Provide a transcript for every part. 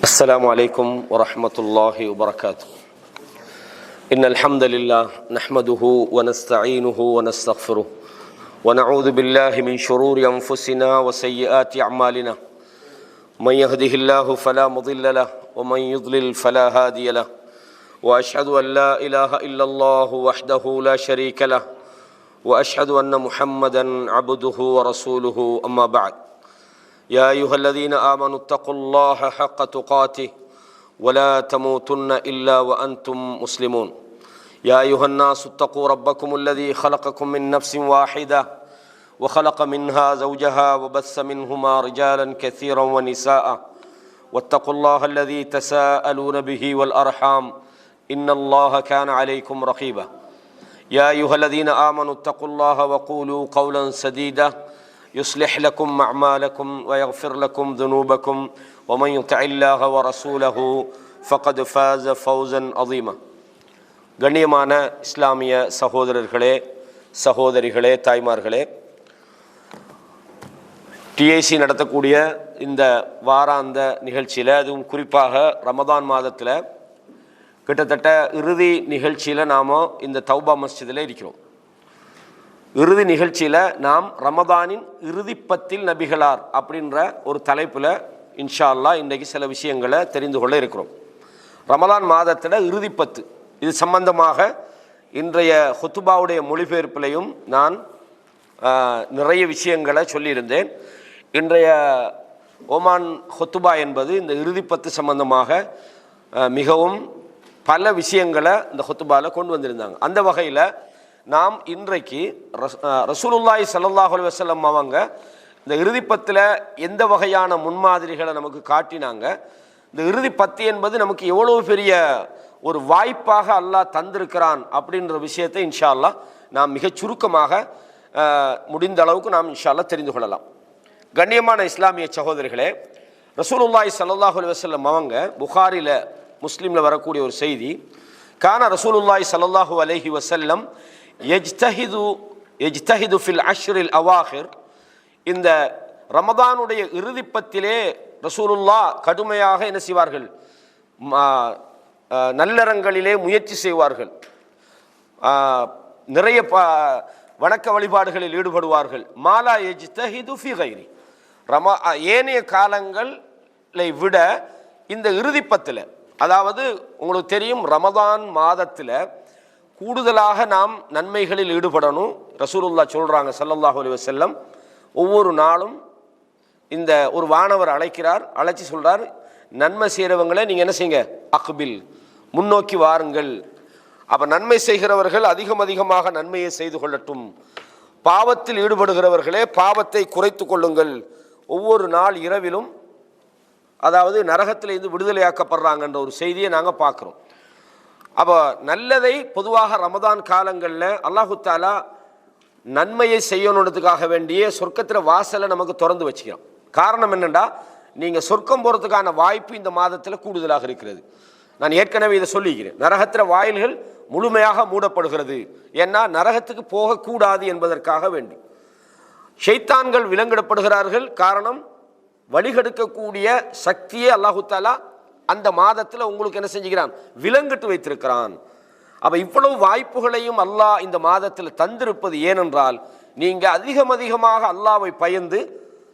السلام عليكم ورحمة الله وبركاته. إن الحمد لله نحمده ونستعينه ونستغفره ونعوذ بالله من شرور أنفسنا وسيئات أعمالنا. من يهده الله فلا مضل له ومن يضلل فلا هادي له. وأشهد أن لا إله إلا الله وحده لا شريك له وأشهد أن محمدا عبده ورسوله. أما بعد، يا أيها الذين آمنوا اتقوا الله حق تقاته ولا تموتن إلا وأنتم مسلمون. يا أيها الناس اتقوا ربكم الذي خلقكم من نفس واحدة وخلق منها زوجها وبث منهما رجالا كثيرا ونساء واتقوا الله الذي تساءلون به والأرحام إن الله كان عليكم رقيبا. يا أيها الذين آمنوا اتقوا الله وقولوا قولا سديدا يصلح لكم أعمالكم ويغفر لكم ذنوبكم ومن يطع الله ورسوله فقد فاز فوزا عظيما. கண்ணியமான இஸ்லாமிய சகோதரர்களே, சகோதரிகளே, தாய்மார்களே, டிஐசி நடத்தக்கூடிய இந்த வாராந்த நிகழ்ச்சியில், அதுவும் குறிப்பாக ரமதான் மாதத்தில் கிட்டத்தட்ட இறுதி நிகழ்ச்சியில் நாம் இந்த தௌபா மஸ்ஜிதில் இருக்கிறோம். இறுதி நிகழ்ச்சியில் நாம் ரமதானின் இறுதிப்பத்தில் நபிகளார் அப்படின்ற ஒரு தலைப்பில் இன்ஷா அல்லாஹ் இன்றைக்கு சில விஷயங்களை தெரிந்து கொள்ள இருக்கிறோம். ரமதான் மாதத்தில் இறுதிப்பத்து இது சம்பந்தமாக இன்றைய ஹுத்துபாவுடைய மொழிபெயர்ப்பிலையும் நான் நிறைய விஷயங்களை சொல்லியிருந்தேன். இன்றைய ஓமான் ஹுத்துபா என்பது இந்த இறுதிப்பத்து சம்பந்தமாக மிகவும் பல விஷயங்களை இந்த ஹுத்துபாவில் கொண்டு வந்திருந்தாங்க. அந்த வகையில் நாம் இன்றைக்கு ரசூலுல்லாஹி ஸல்லல்லாஹு அலைஹி வஸல்லம் அவங்க இந்த இறுதிப்பத்தில் எந்த வகையான முன்மாதிரிகளை நமக்கு காட்டினாங்க, இந்த இறுதிப்பத்து என்பது நமக்கு எவ்வளவு பெரிய ஒரு வாய்ப்பாக அல்லாஹ் தந்திருக்கிறான் அப்படின்ற விஷயத்தை இன்ஷா அல்லாஹ் நாம் மிகச் சுருக்கமாக முடிந்த அளவுக்கு நாம் இன்ஷா அல்லாஹ் தெரிந்து கொள்ளலாம். கண்ணியமான இஸ்லாமிய சகோதரிகளே, ரசூலுல்லாஹி ஸல்லல்லாஹு அலைஹி வஸல்லம் அவங்க புகாரில் முஸ்லீமில் வரக்கூடிய ஒரு செய்தி, கான ரசூலுல்லாஹி ஸல்லல்லாஹு அலைஹி வஸல்லம் எஜ்தஹிது ஃபில் அஷ்ரில் அவாஹிர். இந்த ரமதானுடைய இறுதிப்பத்திலே ரசூலுல்லாஹ் கடுமையாக என்ன செய்வார்கள், நல்லறங்களிலே முயற்சி செய்வார்கள், நிறைய வணக்க வழிபாடுகளில் ஈடுபடுவார்கள். மாலா எஜ்தஹிது ஃபி கைரி, ஏனைய காலங்களை விட இந்த இறுதிப்பத்தில், அதாவது உங்களுக்கு தெரியும் ரமதான் மாதத்தில் கூடுதலாக நாம் நன்மைகளில் ஈடுபடணும். ரசூலுல்லாஹ் சொல்கிறாங்க ஸல்லல்லாஹு அலைஹி வஸல்லம், ஒவ்வொரு நாளும் இந்த ஒரு வானவர் அழைக்கிறார், அழைச்சி சொல்கிறார், நன்மை செய்கிறவங்களே நீங்கள் என்ன செய்யுங்க, அக்பில், முன்னோக்கி வாருங்கள். அப்போ நன்மை செய்கிறவர்கள் அதிகமாக நன்மையை செய்து கொள்ளட்டும், பாவத்தில் ஈடுபடுகிறவர்களே பாவத்தை குறைத்து கொள்ளுங்கள். ஒவ்வொரு நாள் இரவிலும் அதாவது நரகத்திலிருந்து விடுதலையாக்கப்படுறாங்கன்ற ஒரு செய்தியை நாங்கள் பார்க்குறோம். அப்போ நல்லதை பொதுவாக ரமதான் காலங்களில் அல்லாஹு தாலா நன்மையை செய்யணுன்றதுக்காக வேண்டிய சொர்க்கத்தில் வாசலை நமக்கு திறந்து வச்சுக்கிறோம். காரணம் என்னென்னா, நீங்கள் சொர்க்கம் போகிறதுக்கான வாய்ப்பு இந்த மாதத்தில் கூடுதலாக இருக்கிறது. நான் ஏற்கனவே இதை சொல்லிக்கிறேன், நரகத்தில் வாயில்கள் முழுமையாக மூடப்படுகிறது. ஏன்னா நரகத்துக்கு போகக்கூடாது என்பதற்காக வேண்டி ஷைத்தான்கள் விலங்கிடப்படுகிறார்கள். காரணம், வழிகெடுக்கக்கூடிய சக்தியே அல்லாஹு தாலா அந்த மாதத்தில் உங்களுக்கு என்ன செஞ்சுக்கிறான், விலங்கிட்டு வைத்திருக்கிறான். அப்போ இவ்வளவு வாய்ப்புகளையும் அல்லாஹ் இந்த மாதத்தில் தந்திருப்பது ஏனென்றால், நீங்கள் அதிகமாக அல்லாஹ்வை பயந்து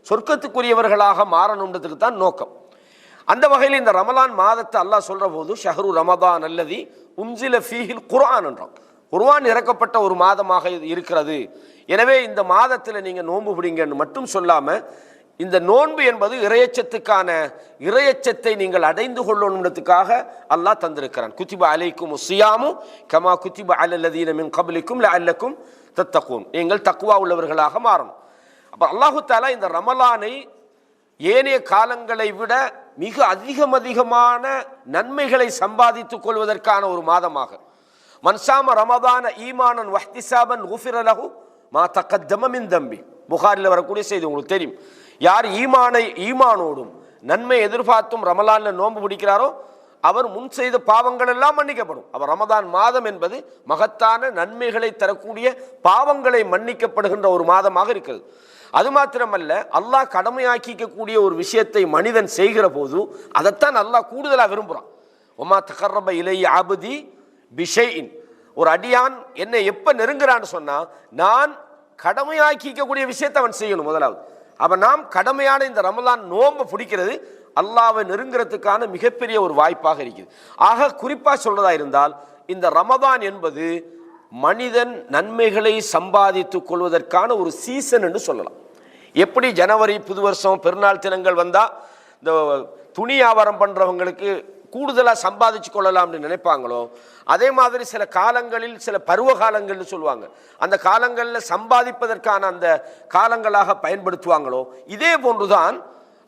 சொர்க்கத்துக்குரியவர்களாக மாறணுன்றதுக்கு தான் நோக்கம். அந்த வகையில் இந்த ரமலான் மாதத்தை அல்லாஹ் சொல்கிற போது ஷஹ்ரு ரமதான் அல்லதி உன்சில ஃபீஹில் குர்ஆன் என்றான். குர்ஆன் இறக்கப்பட்ட ஒரு மாதமாக இது இருக்கிறது. எனவே இந்த மாதத்தில் நீங்கள் நோன்பு பிடிங்கன்னு மட்டும் சொல்லாமல், இந்த நோன்பு என்பது இறையச்சத்தை நீங்கள் அடைந்து கொள்ளணுன்றதுக்காக அல்லாஹ் தந்திருக்கிறான். குத்திப அலைக்கும் சியாமு கமா குத்திப அலல்லதீன மின் கப்லிக்கும் லஅல்லக்கும் தத்தகூன், நீங்கள் தக்வா உள்ளவர்களாக மாறணும். அப்போ அல்லாஹு தாலா இந்த ரமலானை ஏனைய காலங்களை விட மிக அதிகமான நன்மைகளை சம்பாதித்துக் கொள்வதற்கான ஒரு மாதமாக, மன்சாம ரமதான ஈமானன் வஹ்திசாபன் குஃபிர லஹு மா தகத்தம மின் தம்பி, புகாரில் வரக்கூடிய செய்தி உங்களுக்கு தெரியும். யார் ஈமானோடும் நன்மை எதிர்பார்த்தும் ரமலானில் நோன்பு பிடிக்கிறாரோ அவர் முன் செய்த பாவங்கள் எல்லாம் மன்னிக்கப்படும். அவர் ரமதான் மாதம் என்பது மகத்தான நன்மைகளை தரக்கூடிய பாவங்களை மன்னிக்கப்படுகின்ற ஒரு மாதமாக இருக்கிறது. அது மாத்திரமல்ல, அல்லாஹ் கடமையாக்கிக்கக்கூடிய ஒரு விஷயத்தை மனிதன் செய்கிற போது அதைத்தான் அல்லாஹ் கூடுதலாக விரும்புகிறான். ஒமா தகர்ரப இலைய அபதி பிஷைஇன், ஒரு அடியான் என்னை எப்போ நெருங்குறான்னு சொன்னால் நான் கடமையாக்கிக்கக்கூடிய விஷயத்தை அவன் செய்யணும் முதலாவது. அப்போ நாம் கடமையான இந்த ரமலான் நோன்பை பிடிக்கிறது அல்லாஹ்வை நெருங்கிறதுக்கான மிகப்பெரிய ஒரு வாய்ப்பாக இருக்குது. ஆக குறிப்பாக சொல்றதா இருந்தால் இந்த ரமதான் என்பது மனிதன் நன்மைகளை சம்பாதித்துக் கொள்வதற்கான ஒரு சீசன் என்று சொல்லலாம். எப்படி ஜனவரி புது வருஷம் பெருநாள் தினங்கள் வந்தால் இந்த துணி வியாபாரம் பண்ணுறவங்களுக்கு கூடுதலாக சம்பாதிச்சு கொள்ளலாம்னு நினைப்பாங்களோ, அதே மாதிரி சில காலங்களில் சில பருவ காலங்கள்னு சொல்லுவாங்க, அந்த காலங்களில் சம்பாதிப்பதற்கான அந்த காலங்களாக பயன்படுத்துவாங்களோ, இதே போன்றுதான்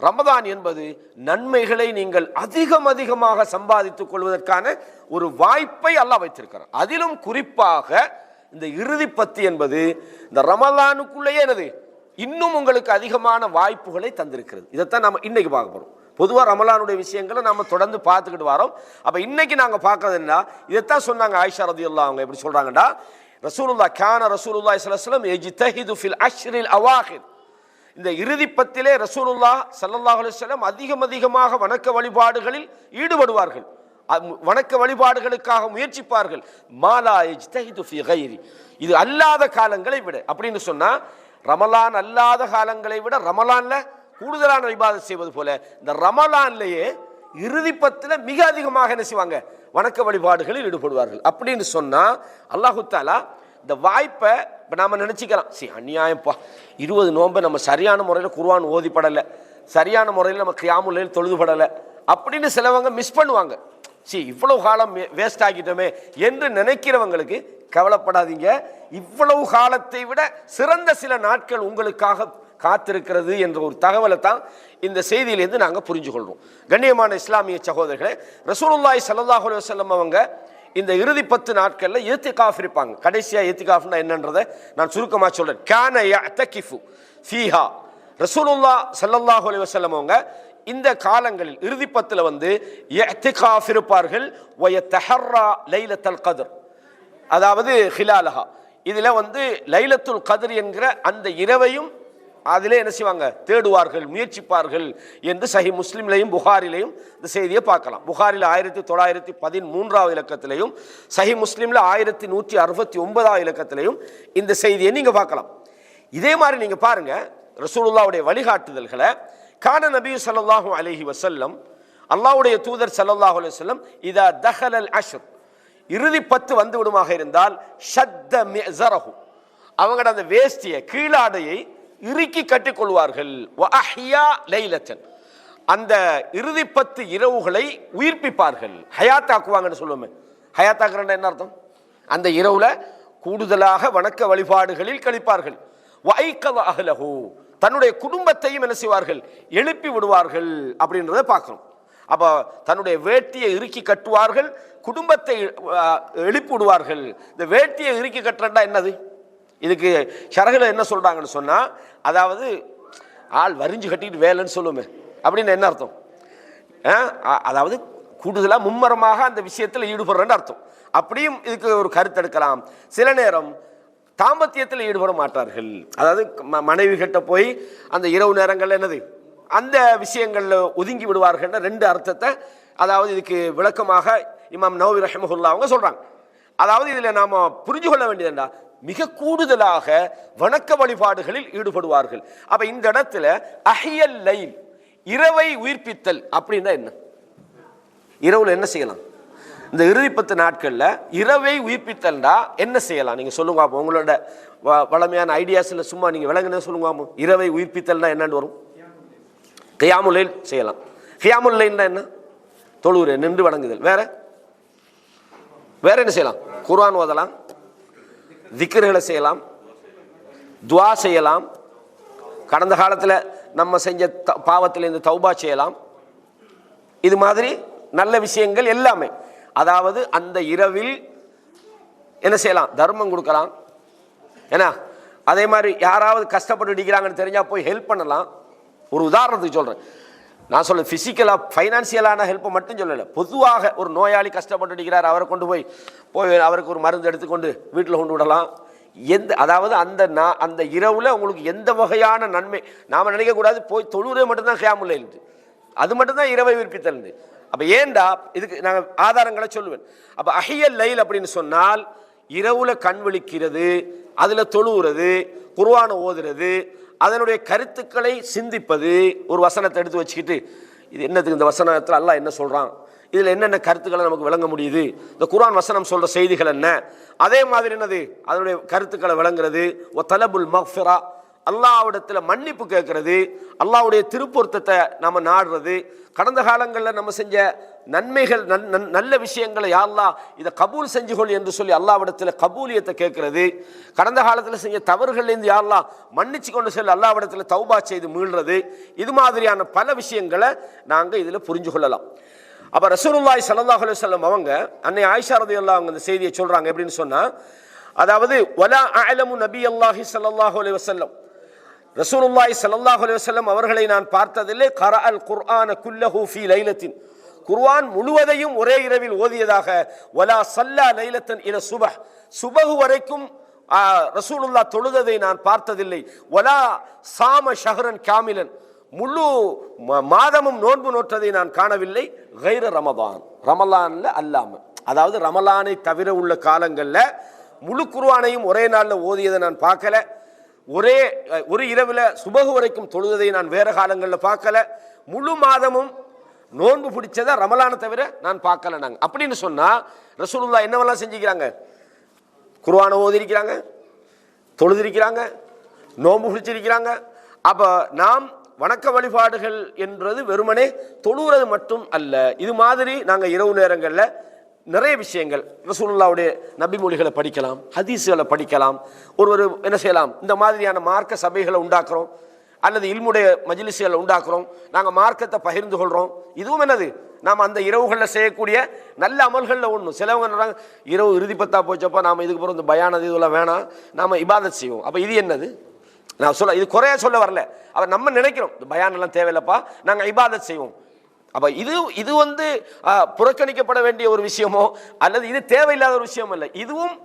ரமதான் என்பது நன்மைகளை நீங்கள் அதிகமாக சம்பாதித்துக் கொள்வதற்கான ஒரு வாய்ப்பை அல்லாஹ் வைத்திருக்கிறார். அதிலும் குறிப்பாக இந்த இறுதி பத்து என்பது இந்த ரமலானுக்குள்ளேயே என்னது இன்னும் உங்களுக்கு அதிகமான வாய்ப்புகளை தந்திருக்கிறது. இதைத்தான் நம்ம இன்னைக்கு பார்க்க போறோம். பொதுவாக ரமலானுடைய விஷயங்களை நம்ம தொடர்ந்து பார்த்துக்கிட்டு வரோம். அப்போ இன்னைக்கு நாங்கள் பார்க்கறது என்ன, இதைத்தான் சொன்னாங்க ஆயிஷா ரலியல்லாஹு அவங்க எப்படி சொல்றாங்கன்னா, ரசூலுல்லாஹ் கான ரசூலுல்லாஹி ஸல்லல்லாஹு அலைஹி வஸல்லம் யஜ்தஹிது ஃபில் அஷ்ரில் அவாஹிர், இந்த இறுதி பத்திலே ரசூலுல்லாஹ் ஸல்லல்லாஹு அலைஹி வஸல்லம் அதிகமாக வணக்க வழிபாடுகளில் ஈடுபடுவார்கள், வணக்க வழிபாடுகளுக்காக முயற்சிப்பார்கள். மாலா யஜ்தஹிது ஃபி கைரி, இது அல்லாத காலங்களை விட அப்படின்னு சொன்னா ரமலான் அல்லாத காலங்களை விட ரமலான்ல கூடுதலான இபாதத் செய்வது போல இந்த ரமலான்லேயே இறுதி பத்துல மிக அதிகமாக என்ன செய்வாங்க, வணக்க வழிபாடுகளில் ஈடுபடுவார்கள். அப்படின்னு சொன்னா அல்லாஹு தஆலா இந்த வாய்ப்பை இப்போ நாம் நினச்சிக்கலாம், சரி அநியாயம்ப்பா 20 நோன்பை நம்ம சரியான முறையில் குர்ஆன் ஓதிப்படலை, சரியான முறையில் நம்ம கியாமுல் லைல் தொழுதுபடலை அப்படின்னு சிலவங்க மிஸ் பண்ணுவாங்க. சரி இவ்வளவு காலம் வேஸ்ட் ஆகிட்டோமே என்று நினைக்கிறவங்களுக்கு கவலைப்படாதீங்க, இவ்வளவு காலத்தை விட சிறந்த சில நாட்கள் உங்களுக்காக காத்திருக்கிறது என்ற ஒரு தகவலை தான் இந்த செய்தியிலிருந்து நாங்கள் புரிஞ்சு கொள்றோம். கண்ணியமான இஸ்லாமிய சகோதரர்களே, ரசூலுல்லாஹி ஸல்லல்லாஹு அலைஹி வஸல்லம் அவங்க இந்த இறுதி 10 நாட்கள்ல இத்திகாஃப் இருப்பாங்க. கடைசியா இத்திகாஃப்னா என்னன்றதை நான் சுருக்கமாக சொல்றேன். கான யஅதகிஃபு ஃபீஹா, ரசூலுல்லாஹ் ஸல்லல்லாஹு அலைஹி வஸல்லம் அவங்க இந்த காலங்களில் இறுதி 10ல வந்து இத்திகாஃப் இருப்பார்கள். வயத்தஹர்ரா லைலத்துல் கத்ர், அதாவது ஹிலாலஹா, இதுல வந்து லைலத்துல் கத்ர் என்கிற அந்த இரவையும் அதிலே என்ன செய்வாங்க, தேடுவார்கள், முயற்சிப்பார்கள் என்று சஹி முஸ்லிம்லையும் புகாரிலையும் இந்த செய்தியை பார்க்கலாம். புகாரில் 1913 இலக்கத்திலையும் சஹி முஸ்லிம்ல 1169 இலக்கத்திலையும் இந்த செய்தியை நீங்க பார்க்கலாம். இதே மாதிரி நீங்க பாருங்க ரசூலுல்லாஹ்வுடைய வழிகாட்டுதல்களை. கான நபி ஸல்லல்லாஹு அலைஹி வஸல்லம், அல்லாஹ்வுடைய தூதர் ஸல்லல்லாஹு அலைஹி வஸல்லம், இதா தஹலல் அஷ்ர், இறுதி 10 வந்து விடுமாக இருந்தால் ஷத்த மிஸரஹு, அவங்களோட அந்த வேஷ்டிய கீழாடையை இறுக்கி கட்டிக் கொள்வார்கள். வஅஹ்யா லைலத்தன், அந்த இறுதி 10 இரவுகளை உயிர்ப்பிப்பார்கள், ஹயாத்தாக்குவாங்கன்னு சொல்லுவோமே. ஹயாத்தாக்குறேன் என்ன அர்த்தம், அந்த இரவுல கூடுதலாக வணக்க வழிபாடுகளில் கழிப்பார்கள். வஐகத அஹ்லஹு, தன்னுடைய குடும்பத்தையும் என்ன செய்வார்கள், எழுப்பி விடுவார்கள் அப்படின்றத பார்க்கணும். அப்ப தன்னுடைய வேட்டியை இறுக்கி கட்டுவார்கள், குடும்பத்தை எழுப்பி விடுவார்கள். இந்த வேட்டியை இறுக்கி கட்டுறா என்னது, இதுக்கு ஷரஹ்ல என்ன சொல்றாங்கன்னு சொன்னா, அதாவது ஆள் வரிஞ்சு கட்டிட்டு வேலைன்னு சொல்லுமே அப்படின்னு என்ன அர்த்தம், அதாவது கூடுதலாக மும்மரமாக அந்த விஷயத்தில் ஈடுபடுறன்னு அர்த்தம். அப்படியும் இதுக்கு ஒரு கருத்து எடுக்கலாம். சில நேரம் தாம்பத்தியத்தில் ஈடுபட மாட்டார்கள், அதாவது மனைவி கிட்ட போய் அந்த இரவு நேரங்கள்ல என்னது அந்த விஷயங்கள்ல ஒதுங்கி விடுவார்கள். 2 அர்த்தத்தை அதாவது இதுக்கு விளக்கமாக இமாம் நவவி ரஹ்மஹுல்லாஹ் அவங்க சொல்றாங்க. அதாவது இதுல நாம புரிஞ்சு கொள்ள வேண்டியதுண்டா, மிக கூடுதலாக வணக்க வழிபாடுகளில் ஈடுபடுவார்கள். அப்ப இந்த இடத்துல அஹ்யல் லைல், இரவை உயிர்ப்பித்தல் அப்படின்னா என்ன, இரவுல என்ன செய்யலாம், இந்த இறுதி 10 நாட்கள்ல இரவை உயிர்ப்பித்தல்டா என்ன செய்யலாம் நீங்க சொல்லுங்க. அப்போ உங்களோட வளமையான ஐடியாஸ்ல சும்மா நீங்க விளங்குன சொல்லுங்க. இரவை உயிர்ப்பித்தல்னா என்னன்னு வரும், கியாமுல் லைல் செய்யலாம். கியாமுல் லைல்னா என்ன, தொழுவுற நின்று வணங்குதல். வேற என்ன செய்யலாம், குர்ஆன் ஓதலாம், திக்ர்களை செய்யலாம், துஆ செய்யலாம், கடந்த காலத்தில் நம்ம செஞ்ச பாவத்தில் இந்த தௌபா செய்யலாம். இது மாதிரி நல்ல விஷயங்கள் எல்லாமே, அதாவது அந்த இரவில் என்ன செய்யலாம், தர்மம் கொடுக்கலாம். ஏன்னா அதே மாதிரி யாராவது கஷ்டப்பட்டு அடிக்கிறாங்கன்னு தெரிஞ்சா போய் ஹெல்ப் பண்ணலாம். ஒரு உதாரணத்துக்கு சொல்றேன், நான் சொல்ல பிசிக்கலாக ஃபைனான்சியலான ஹெல்ப்பை மட்டும் சொல்லலை, பொதுவாக ஒரு நோயாளி கஷ்டப்பட்டு அடிக்கிறார், அவரை கொண்டு போய் அவருக்கு ஒரு மருந்து எடுத்துக்கொண்டு வீட்டில் கொண்டு விடலாம். அதாவது அந்த இரவுல உங்களுக்கு எந்த வகையான நன்மை நாம நினைக்க கூடாது, போய் தொழுறே மட்டும்தான் கியாமுல் லைல், அது மட்டும்தான் இரவை விற்பித்தல். அப்ப ஏண்டா இதுக்கு நான் ஆதாரங்களை சொல்லுவேன். அப்ப அஹியல் லைல் அப்படின்னு சொன்னால் இரவுல கண் விழிக்கிறது, அதுல தொழுகிறது, குர்ஆனை ஓதுறது, அதனுடைய கருத்துக்களை சிந்திப்பது. ஒரு வசனத்தை எடுத்து வச்சுக்கிட்டு இது என்னதுக்கு, இந்த வசனத்தில் அல்லாஹ் என்ன சொல்றான், இதுல என்னென்ன கருத்துக்களை நமக்கு விளங்க முடியுது, இந்த குர்ஆன் வசனம் சொல்ற செய்திகள் என்ன, அதே மாதிரி என்னது அதனுடைய கருத்துக்களை விளங்குறது. ஒ தலபுல் மக்ஃபிரா, அல்லாஹ்விடத்துல மன்னிப்பு கேட்கறது, அல்லாஹ்வுடைய திருப்பொருத்தத்தை நம்ம நாடுறது, கடந்த காலங்களில் நம்ம செஞ்ச நன்மைகள் நல்ல விஷயங்களை யா அல்லாஹ் இதை கபூல் செஞ்சுகொள் என்று சொல்லி அல்லாஹ்விடத்துல கபூலியத்தை கேட்கறது, கடந்த காலத்தில் செஞ்ச தவறுகள்லேருந்து யா அல்லாஹ் மன்னிச்சு கொண்டு சொல்லி அல்லாஹ்விடத்துல தௌபா செய்து மீள்றது, இது மாதிரியான பல விஷயங்களை நாங்கள் இதில் புரிஞ்சு கொள்ளலாம். அப்ப ரசூலுல்லாஹி ஸல்லல்லாஹு அலைஹி வஸல்லம் அவங்க அன்னை ஆயிஷா ரலியல்லாஹு அன்ஹா இந்த செய்தியை சொல்றாங்க. எப்படின்னு சொன்னா, அதாவது வலா அஅலமு நபியல்லாஹி ஸல்லல்லாஹு அலைஹி வஸல்லம், ரசூலுல்லாஹி ஸல்லல்லாஹு அலைஹி வஸல்லம் அவர்களை நான் பார்த்ததில்லை, கரஅல் குர்ஆன குல்லஹு ஃபீ லைலத்தின், குர்ஆன் முழுவதையும் ஒரே இரவில் ஓதியதாக, வலா ஸல்லா லைலத்தன் இல சுபஹ், சுபஹ் வரைக்கும் ரசூலுல்லாஹ் தொழுததை நான் பார்த்ததில்லை, வலா சாம ஷஹ்ரன் காமிலன், முழு மாதமும் நோன்பு நோற்றதை நான் காணவில்லை, கைர ரமதான், ரமலான்ல அல்லாம, அதாவது ரமலானை தவிர உள்ள காலங்கள்ல முழு குர்ஆனையும் ஒரே நாள்ல ஓதியதை நான் பார்க்கல, ஒரு இரவுல சுபஹ் வரைக்கும் தொழுததை நான் வேற காலங்களில் பார்க்கல, முழு மாதமும் நோன்பு பிடிச்சதை ரமலானை தவிர நான் பார்க்கல நாங்க. அப்படின்னு சொன்னா ரசூலுல்லாஹ் என்னவெல்லாம் செஞ்சுக்கிறாங்க, குர்ஆனை ஓதிருக்கிறாங்க, தொழுதிருக்கிறாங்க, நோன்பு பிடிச்சிருக்கிறாங்க. அப்ப நாம் வணக்க வழிபாடுகள் என்றது வெறுமனே தொழுகிறது மட்டும் அல்ல, இது மாதிரி நாங்கள் இரவு நேரங்களில் நிறைய விஷயங்கள் ரசூலுல்லாஹ்வுடைய நபி மொழிகளை படிக்கலாம், ஹதீஸ்களை படிக்கலாம். ஒரு என்ன செய்யலாம், இந்த மாதிரியான மார்க்க சபைகளை உண்டாக்குறோம், அல்லது இல்முடைய மஜ்லிஸ்களை உண்டாக்குறோம், நாங்கள் மார்க்கத்தை பகிர்ந்து கொள்கிறோம். இதுவும் என்னது, நாம் அந்த இரவுகளில் செய்யக்கூடிய நல்ல அமல்களில் ஒன்று. சிலவங்க சொல்றாங்க இரவு இறுதி பத்தா போச்சப்போ நாம் இதுக்கு பிறகு இந்த பயானது இதெல்லாம் வேணாம், நாம் இபாதத் செய்வோம். அப்போ இது என்னது, நான் இது குறைய சொல்ல வரல, அவர் நம்ம நினைக்கிறோம் இந்த பயான் எல்லாம் தேவையில்லப்பா, நாங்கள் இபாதத் செய்வோம். அப்ப இது புறக்கணிக்கப்பட வேண்டிய ஒரு விஷயமோ அல்லது இது தேவையில்லாத ஒரு விஷயம் அல்ல. இதுவும்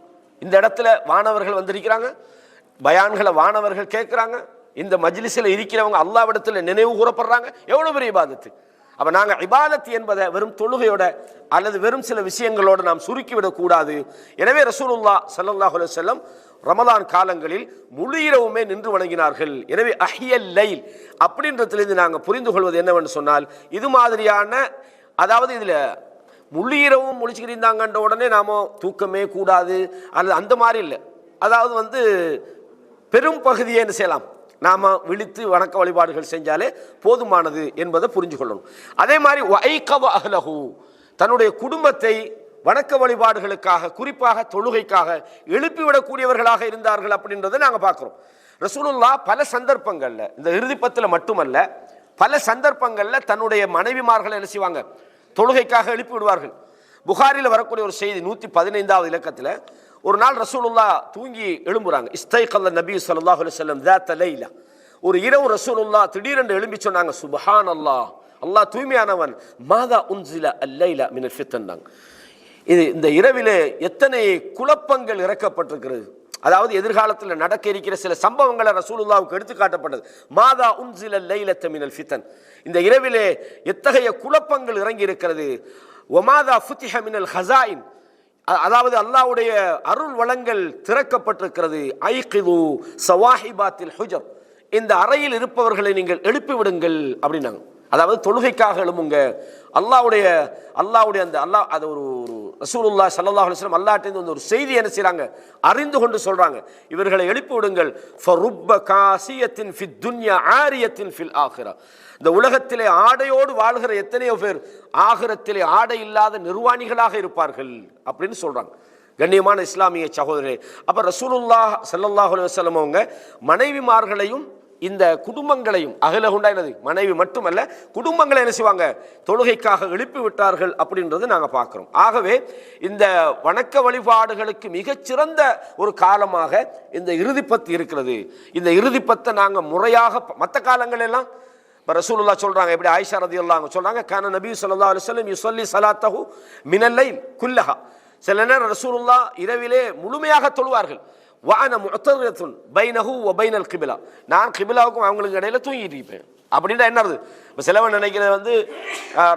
இந்த இடத்துல வானவர்கள் வந்திருக்கிறாங்க, பயான்களை வானவர்கள் கேட்கிறாங்க, இந்த மஜ்லிஸில் இருக்கிறவங்க அல்லாஹ்விடத்துல நினைவு கூறப்படுறாங்க, எவ்வளவு பெரிய இபாதத்து. அப்ப நாங்கள் இபாதத் என்பதை வெறும் தொழுகையோட அல்லது வெறும் சில விஷயங்களோடு நாம் சுருக்கிவிடக் கூடாது. எனவே ரசூலுல்லாஹ் ஸல்லல்லாஹு அலைஹி வஸல்லம் ரமலான் காலங்களில் முழு இரவுமே நின்று வணங்கினார்கள். எனவே அஹியல் லைல் அப்படின்றதுலேருந்து நாங்கள் புரிந்து கொள்வது என்னவென்று சொன்னால், இது மாதிரியான, அதாவது இதில் முழு இரவும் முழிச்சுக்கிட்டு இருந்தாங்கன்ற உடனே நாம தூக்கமே கூடாது அல்லது அந்த மாதிரி இல்லை. அதாவது பெரும் பகுதியை என்ன செய்யலாம், நாம விழித்து வணக்க வழிபாடுகள் செஞ்சாலே போதுமானது என்பதை புரிஞ்சு கொள்ளணும். அதே மாதிரி வைகவ அஹ்லஹு, தன்னுடைய குடும்பத்தை வணக்க வழிபாடுகளுக்காக, குறிப்பாக தொழுகைக்காக எழுப்பிவிடக்கூடியவர்களாக இருந்தார்கள் அப்படின்றத நாங்க பார்க்கிறோம். ரசூலுல்லாஹ் பல சந்தர்ப்பங்கள்ல, இந்த இறுதிப்பத்தில் மட்டுமல்ல, பல சந்தர்ப்பங்கள்ல தன்னுடைய மனைவிமார்களை என்ன செய்வாங்க, தொழுகைக்காக எழுப்பி விடுவார்கள். புகாரில் வரக்கூடிய ஒரு செய்தி 115வது இலக்கத்தில், ஒரு நாள் ரசூலுல்லாஹ் தூங்கி எழும்புறாங்க. இஸ்தைகல்ல நபி ஸல்லல்லாஹு அலைஹி வஸல்லம் ذات லைலா, ஒரு இரவு ரசூலுல்லாஹ் திடீரென்று எழும்பி சொன்னாங்க, சுப்ஹானல்லாஹ், அல்லாஹ் தூய்மையானவன், மாதா உன்சில அல்லைலா மினல் ஃபித்ன். இந்த இரவிலே எத்தனை குழப்பங்கள் இறக்கப்பட்டிருக்கிறது. அதாவது எதிர்காலத்தில் நடக்க இருக்கிற சில சம்பவங்களை ரசூலுல்லாஹ்வுக்கு எடுத்து காட்டப்பட்டது. மாதா உன்சில லைலத்த மினல் ஃபித்ன், இந்த இரவிலே எத்தகைய குழப்பங்கள் இறங்கி இருக்கிறது. வமாதா ஃபுதிஹ மினல் ஹஸாயின், அதாவது அல்லாஹ்வுடைய அருள் வளங்கள் திறக்கப்பட்டிருக்கிறது. ஐகிது சவாஹிபாத்தில் ஹுஜர், இந்த அறையில் இருப்பவர்களை நீங்கள் எழுப்பி விடுங்கள் அப்படின்னாங்க. அதாவது தொழுகைக்காக எழுமுங்க. அல்லாஹ்வுடைய அந்த அல்லாஹ் அது ஒரு ரசூலுல்லாஹ் ஸல்லல்லாஹு அலைஹி வஸல்லம் அல்லாஹ்ட்டேருந்து ஒரு செய்தி என்ன செய்றாங்க, அறிந்து கொண்டு சொல்றாங்க, இவர்களை எழுப்பி விடுங்கள். ஃபருப்ப காசியத்தின் ஃபித் துன்யா ஆரியத்தின் ஃபில் ஆகிரா, இந்த உலகத்திலே ஆடையோடு வாழ்கிற எத்தனையோ பேர் ஆகிரத்திலே ஆடை இல்லாத நிர்வாணிகளாக இருப்பார்கள் அப்படின்னு சொல்றாங்க. கண்ணியமான இஸ்லாமிய சகோதரரே, அப்ப ரசூலுல்லாஹ் ஸல்லல்லாஹு அலைஹி வஸல்லம் அவங்க மனைவிமார்களையும் இந்த குடும்பங்களையும், அகலகுண்டா என்னது, மனைவி மட்டுமல்ல குடும்பங்களை என்ன செய்வாங்க, தொழுகைக்காக எழுப்பி விட்டார்கள் அப்படின்றது நாங்க பார்க்கிறோம். ஆகவே இந்த வணக்க வழிபாடுகளுக்கு மிகச்சிறந்த ஒரு காலமாக இந்த இறுதிப்பத்து இருக்கிறது. இந்த இறுதிப்பத்தை நாங்க முறையாக மற்ற காலங்கள் எல்லாம் இப்போ ரசூலுல்லாஹ் சொல்றாங்க, எப்படி ஆயிஷா ரலியல்லாஹு அன்ஹா சொல்றாங்க, கான நபி ஸல்லல்லாஹு அலைஹி வஸல்லம் யுஸல்லி ஸலாத்தஹு மினல் லைல் குல்லஹா, சில நேரம் ரசூலுல்லாஹ் இரவிலே முழுமையாக தொழுவார்கள். வான முஅத்தரித்துன் பைனஹு வ பைனல் கிபிலா, நான் கிபிலாவுக்கும் அவங்களுக்கு இடையில தூங்கிட்டு இருப்பேன். அப்படின்னா என்ன அர்த்தம்? இப்போ சிலவன் நினைக்கிறது வந்து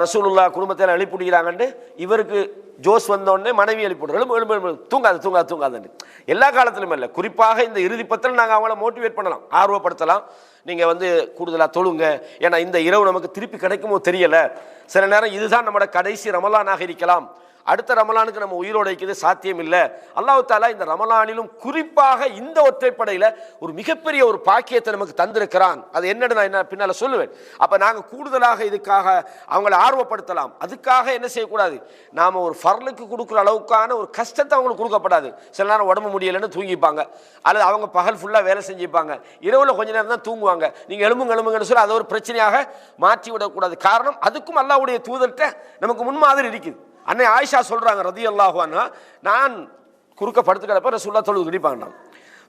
ரசூலுல்லாஹ் குடும்பத்தில் எழுப்பிடுகிறாங்கன்ட்டு இவருக்கு ஜோஸ் வந்தோடனே மனைவி எழுப்பிடுறோம், எழுப்பு தூங்காது தூங்காது தூங்காதுன்னு. எல்லா காலத்திலும் இல்லை, குறிப்பாக இந்த இறுதி பத்தில் நாங்கள் அவங்கள மோட்டிவேட் பண்ணலாம், ஆர்வப்படுத்தலாம். நீங்கள் வந்து கூடுதலாக தொழுங்க, ஏன்னா இந்த இரவு நமக்கு திருப்பி கிடைக்குமோ தெரியலை. சில நேரம் இதுதான் நம்மளோட கடைசி ரமலானாக இருக்கலாம், அடுத்த ரமலானுக்கு நம்ம உயிரோடு வைக்கிறது சாத்தியம் இல்லை. அல்லாஹ் தஆலா இந்த ரமலானிலும் குறிப்பாக இந்த ஒற்றைப்படையில் ஒரு மிகப்பெரிய ஒரு பாக்கியத்தை நமக்கு தந்திருக்கிறான். அது என்னன்னு நான் என்ன பின்னால் சொல்லுவேன். அப்போ நாங்கள் கூடுதலாக இதுக்காக அவங்களை ஆர்வப்படுத்தலாம். அதுக்காக என்ன செய்யக்கூடாது, நாம் ஒரு ஃபர்லுக்கு கொடுக்குற அளவுக்கான ஒரு கஷ்டத்தை அவங்களுக்கு கொடுக்கப்படாது. சில நேரம் உடம்பு முடியலைன்னு தூங்கிப்பாங்க, அல்லது அவங்க பகல் ஃபுல்லாக வேலை செஞ்சுப்பாங்க, இரவில் கொஞ்ச நேரம் தான் தூங்குவாங்க. நீங்கள் எழும்புங்கன்னு சொல்லி அதை ஒரு பிரச்சனையாக மாற்றி விடக்கூடாது. காரணம், அதுக்கும் அல்லாஹ்வுடைய தூதர்கிட்ட நமக்கு முன்மாதிரி இருக்குது. அன்னை ஆயிஷா சொல்றாங்க ரதியல்லாஹு அன்ஹா, நான் குறுக்க படுத்துக்கிறப்ப ரசூலுல்லாஹ் தொழுது கிடிப்பாங்க.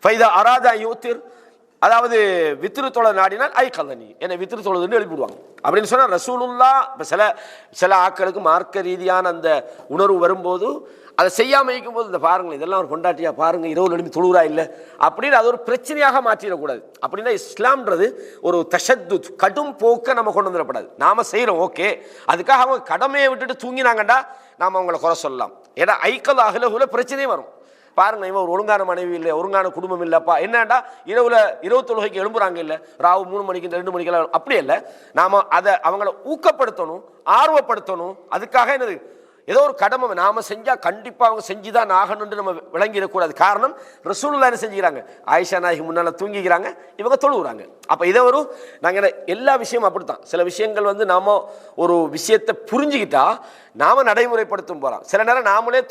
ஃபைதா அராதா யூத்திர், அதாவது வித்ரு தொழ நாடினால் ஐ கல்லனி, என்னை வித்ரு தொழுதுன்னு எழுப்பிடுவாங்க அப்படின்னு சொன்னால் ரசூலுல்லாஹ். இப்போ சில ஆட்களுக்கு மார்க்க ரீதியான அந்த உணர்வு வரும்போது அதை செய்யாமல் இருக்கும்போது இந்த பாருங்கள் இதெல்லாம் ஒரு கொண்டாட்டியா பாருங்கள் இரவு எழுப்பி தொழுகிறா இல்லை அப்படின்னு அது ஒரு பிரச்சனையாக மாற்றிடக்கூடாது. அப்படின்னா இஸ்லாம்ன்றது ஒரு தஷத்துத், கடும் போக்கை நம்ம கொண்டு வந்துடக்கூடாது. நாம் செய்கிறோம் ஓகே, அதுக்காக அவங்க கடமையை விட்டுட்டு தூங்கினாங்கண்டா நாம் அவங்கள குறை சொல்லலாம். ஏன்னா ஐக்கல் அகலகுல பிரச்சனையே வரும். பாருங்க, இவன் ஒரு ஒழுங்கான மனைவி இல்லை, ஒழுங்கான குடும்பம் இல்லைப்பா, என்னடா இரவு தொழுகைக்கு எழும்புறாங்க இல்லை, ராவு 3 மணிக்கு 2 மணிக்கெல்லாம், அப்படி இல்லை. நாம் அதை அவங்கள ஊக்கப்படுத்தணும், ஆர்வப்படுத்தணும். அதுக்காக என்னது ஏதோ ஒரு கடமை நாம செஞ்சா கண்டிப்பா அவங்க செஞ்சுதான் ஆகணும்னு நம்ம விளங்கிடக்கூடாது. காரணம், ரசூலுல்லாஹ் என்ன செஞ்சுக்கிறாங்க, ஆயிஷா நாயகி முன்னால தூங்கிக்கிறாங்க, இவங்க தொழுகிறாங்க. அப்ப இதை ஒரு நாங்கள் எல்லா விஷயமும் அப்படித்தான். சில விஷயங்கள் வந்து நாம ஒரு விஷயத்தை புரிஞ்சுக்கிட்டா நாம நடைமுறைப்படுத்தும் போறோம். சில நேரம் நாமளே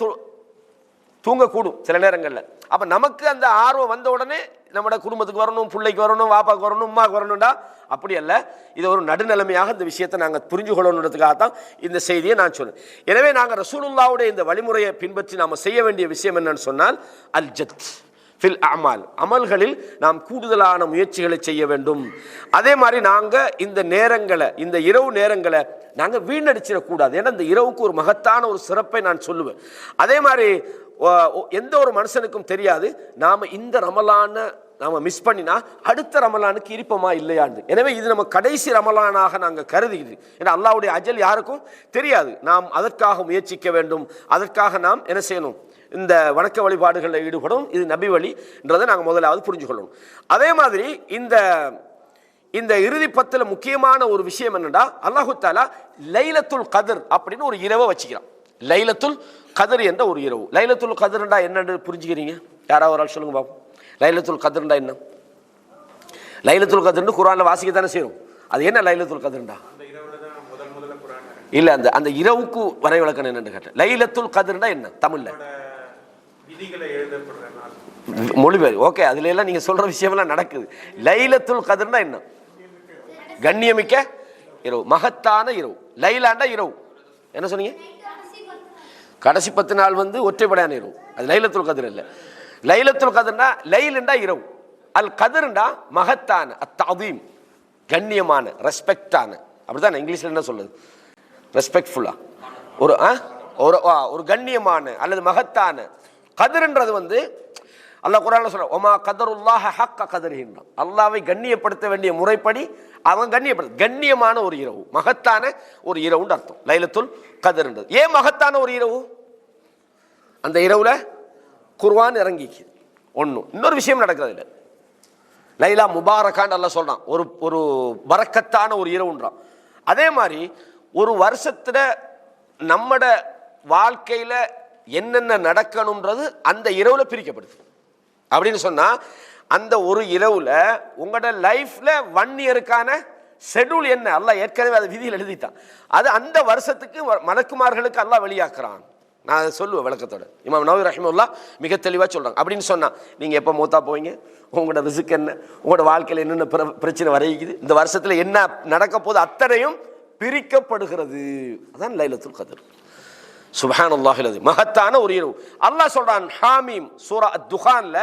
தூங்கக்கூடும் சில நேரங்களில். அப்ப நமக்கு அந்த ஆர்வம் வந்த உடனே நம்மளோட குடும்பத்துக்கு வரணும், பிள்ளைக்கு வரணும், வாப்பாக்கு வரணும், உமாவுக்கு வரணும்டா, அப்படி அல்ல. இது ஒரு நடுநிலைமையாக இந்த விஷயத்தை நாங்கள் புரிஞ்சு கொள்ளணுன்றதுக்காகத்தான் இந்த செய்தியை நான் சொன்னேன். எனவே நாங்கள் ரசூலுல்லாஹ்வுடைய இந்த வழிமுறையை பின்பற்றி நாம் செய்ய வேண்டிய விஷயம் என்னன்னு சொன்னால் அல் ஜத் ஃபில் அமால், அமல்களில் நாம் கூடுதலான முயற்சிகளை செய்ய வேண்டும். அதே மாதிரி நாங்கள் இந்த நேரங்களை, இந்த இரவு நேரங்களை நாங்கள் வீணடிச்சிடக்கூடாது. ஏன்னா இந்த இரவுக்கு ஒரு மகத்தான ஒரு சிறப்பை நான் சொல்லுவேன். அதே மாதிரி எந்த ஒரு மனுஷனுக்கும் தெரியாது நாம் இந்த ரமலானை நாம் மிஸ் பண்ணினா அடுத்த ரமலானுக்கு இருப்போமா இல்லையாண்டு. எனவே இது நம்ம கடைசி ரமலானாக நாங்கள் கருதுகிறது. ஏன்னா அல்லாஹ்வுடைய அஜல் யாருக்கும் தெரியாது. நாம் அதற்காக முயற்சிக்க வேண்டும். அதற்காக நாம் என்ன செய்யணும், இந்த வணக்க வழிபாடுகளில் ஈடுபடும். இது நபி வழின்றதை நாங்கள் முதலாவது புரிஞ்சு கொள்ளணும். அதே மாதிரி இந்த இறுதி 10 முக்கியமான ஒரு விஷயம் என்னன்னா, அல்லாஹு தஆலா லைலத்துல் கத்ர் அப்படின்னு ஒரு இரவை வச்சுக்கிறான். லைலத்துல் கத்ர் என்ற ஒரு இரவு. லைலத்துல் கத்ர்ண்டா என்னன்னு புரிஞ்சுக்கிறீங்க? யாராவது ஒரு ஆள் சொல்லுங்க பாப்போம். லைலத்துல் கத்ர்ண்டா என்ன? லைலத்துல் கத்ர்னு குர்ஆன்ல வாசிக்கத்தானே செய்யும். அது என்ன லைலத்துல் கத்ர்ண்டா? இல்ல, அந்த இரவுக்கு வரை விளக்கம் என்னன்னு கேட்டேன். லைலத்துல் கத்ர்ண்டா என்ன தமிழ்ல? மொழிபெயர் ஓகே, அதுல எல்லாம் நீங்க சொல்ற விஷயம் எல்லாம் நடக்குது. லைலத்துல் கத்ர்ண்டா என்ன? கண்ணியமிக்க இரவு, மகத்தான இரவு. லைலாண்டா இரவு. என்ன சொன்னீங்க? கடைசி 10 நாள் வந்து ஒற்றைப்படையான இரவு. அது லைலத்துல் கத்ர் இல்லை. லைலத்துல் கத்ர்னா லைலுண்டா இரவு, அல் கத்ர்ண்டா மகத்தான, அத்தஅதீம் கண்ணியமான, ரெஸ்பெக்டான. அப்படிதான் இங்கிலீஷ்ல என்ன சொல்லுது? ரெஸ்பெக்ட்ஃபுல்லா, ஒரு கண்ணியமான அல்லது மகத்தான. கத்ர்ன்றது வந்து அல்லாஹ் குர்ஆன்ல சொல்றான், ஒமா கதருல்லாஹ ஹக்க கத்ரிஹின்னா, அல்லாஹ்வை கண்ணியப்படுத்த வேண்டிய முறைப்படி அவன் கண்ணியமான ஒரு இரவு, மகத்தான ஒரு இரவுன்னு அர்த்தம் லைலத்துல் கத்ர்ன்றது. ஏன் மகத்தான ஒரு இரவு? அந்த இரவுல குர்ஆன் இறங்கிக்கு ஒன்று. இன்னொரு விஷயம் நடக்கிறது இல்லை. லைலா முபாரக்கான்னு அல்லாஹ் சொல்றான், ஒரு பரக்கத்தான ஒரு இரவுன்றான். அதே மாதிரி ஒரு வருஷத்துல நம்மட வாழ்க்கையில என்னென்ன நடக்கணும்ன்றது அந்த இரவுல பிரிக்கப்படுது. அப்படின்னு சொன்னா அந்த ஒரு இரவுல உங்களோட லைஃப்ல 1 இயருக்கான ஷெட்யூல் என்ன அல்லாஹ் ஏற்கனவே அதை விதியில் எழுதிட்டான். அது அந்த வருஷத்துக்கு மலக்குமார்களுக்கு அல்லாஹ் வெளியாக்குறான். நான் சொல்லுவேன் விளக்கத்தோட. இமாம் நவவி ரஹிமஹுல்லாஹ் மிக தெளிவாக சொல்றாங்க. அப்படின்னு சொன்னா நீங்க எப்போ மூத்தா போவீங்க, உங்களோட ரிஸ்க் என்ன, உங்களோட வாழ்க்கையில் என்னென்ன பிரச்சனை வரைக்குது, இந்த வருஷத்துல என்ன நடக்க போது அத்தனையும் பிரிக்கப்படுகிறது. அதான் லைலத்துல் கத்ர். சுப்ஹானல்லாஹில் அஸீம், மகத்தான ஒரு இரவு. அல்லாஹ் சொல்றான் ஹாமீம் சூரா அத்-துகான்ல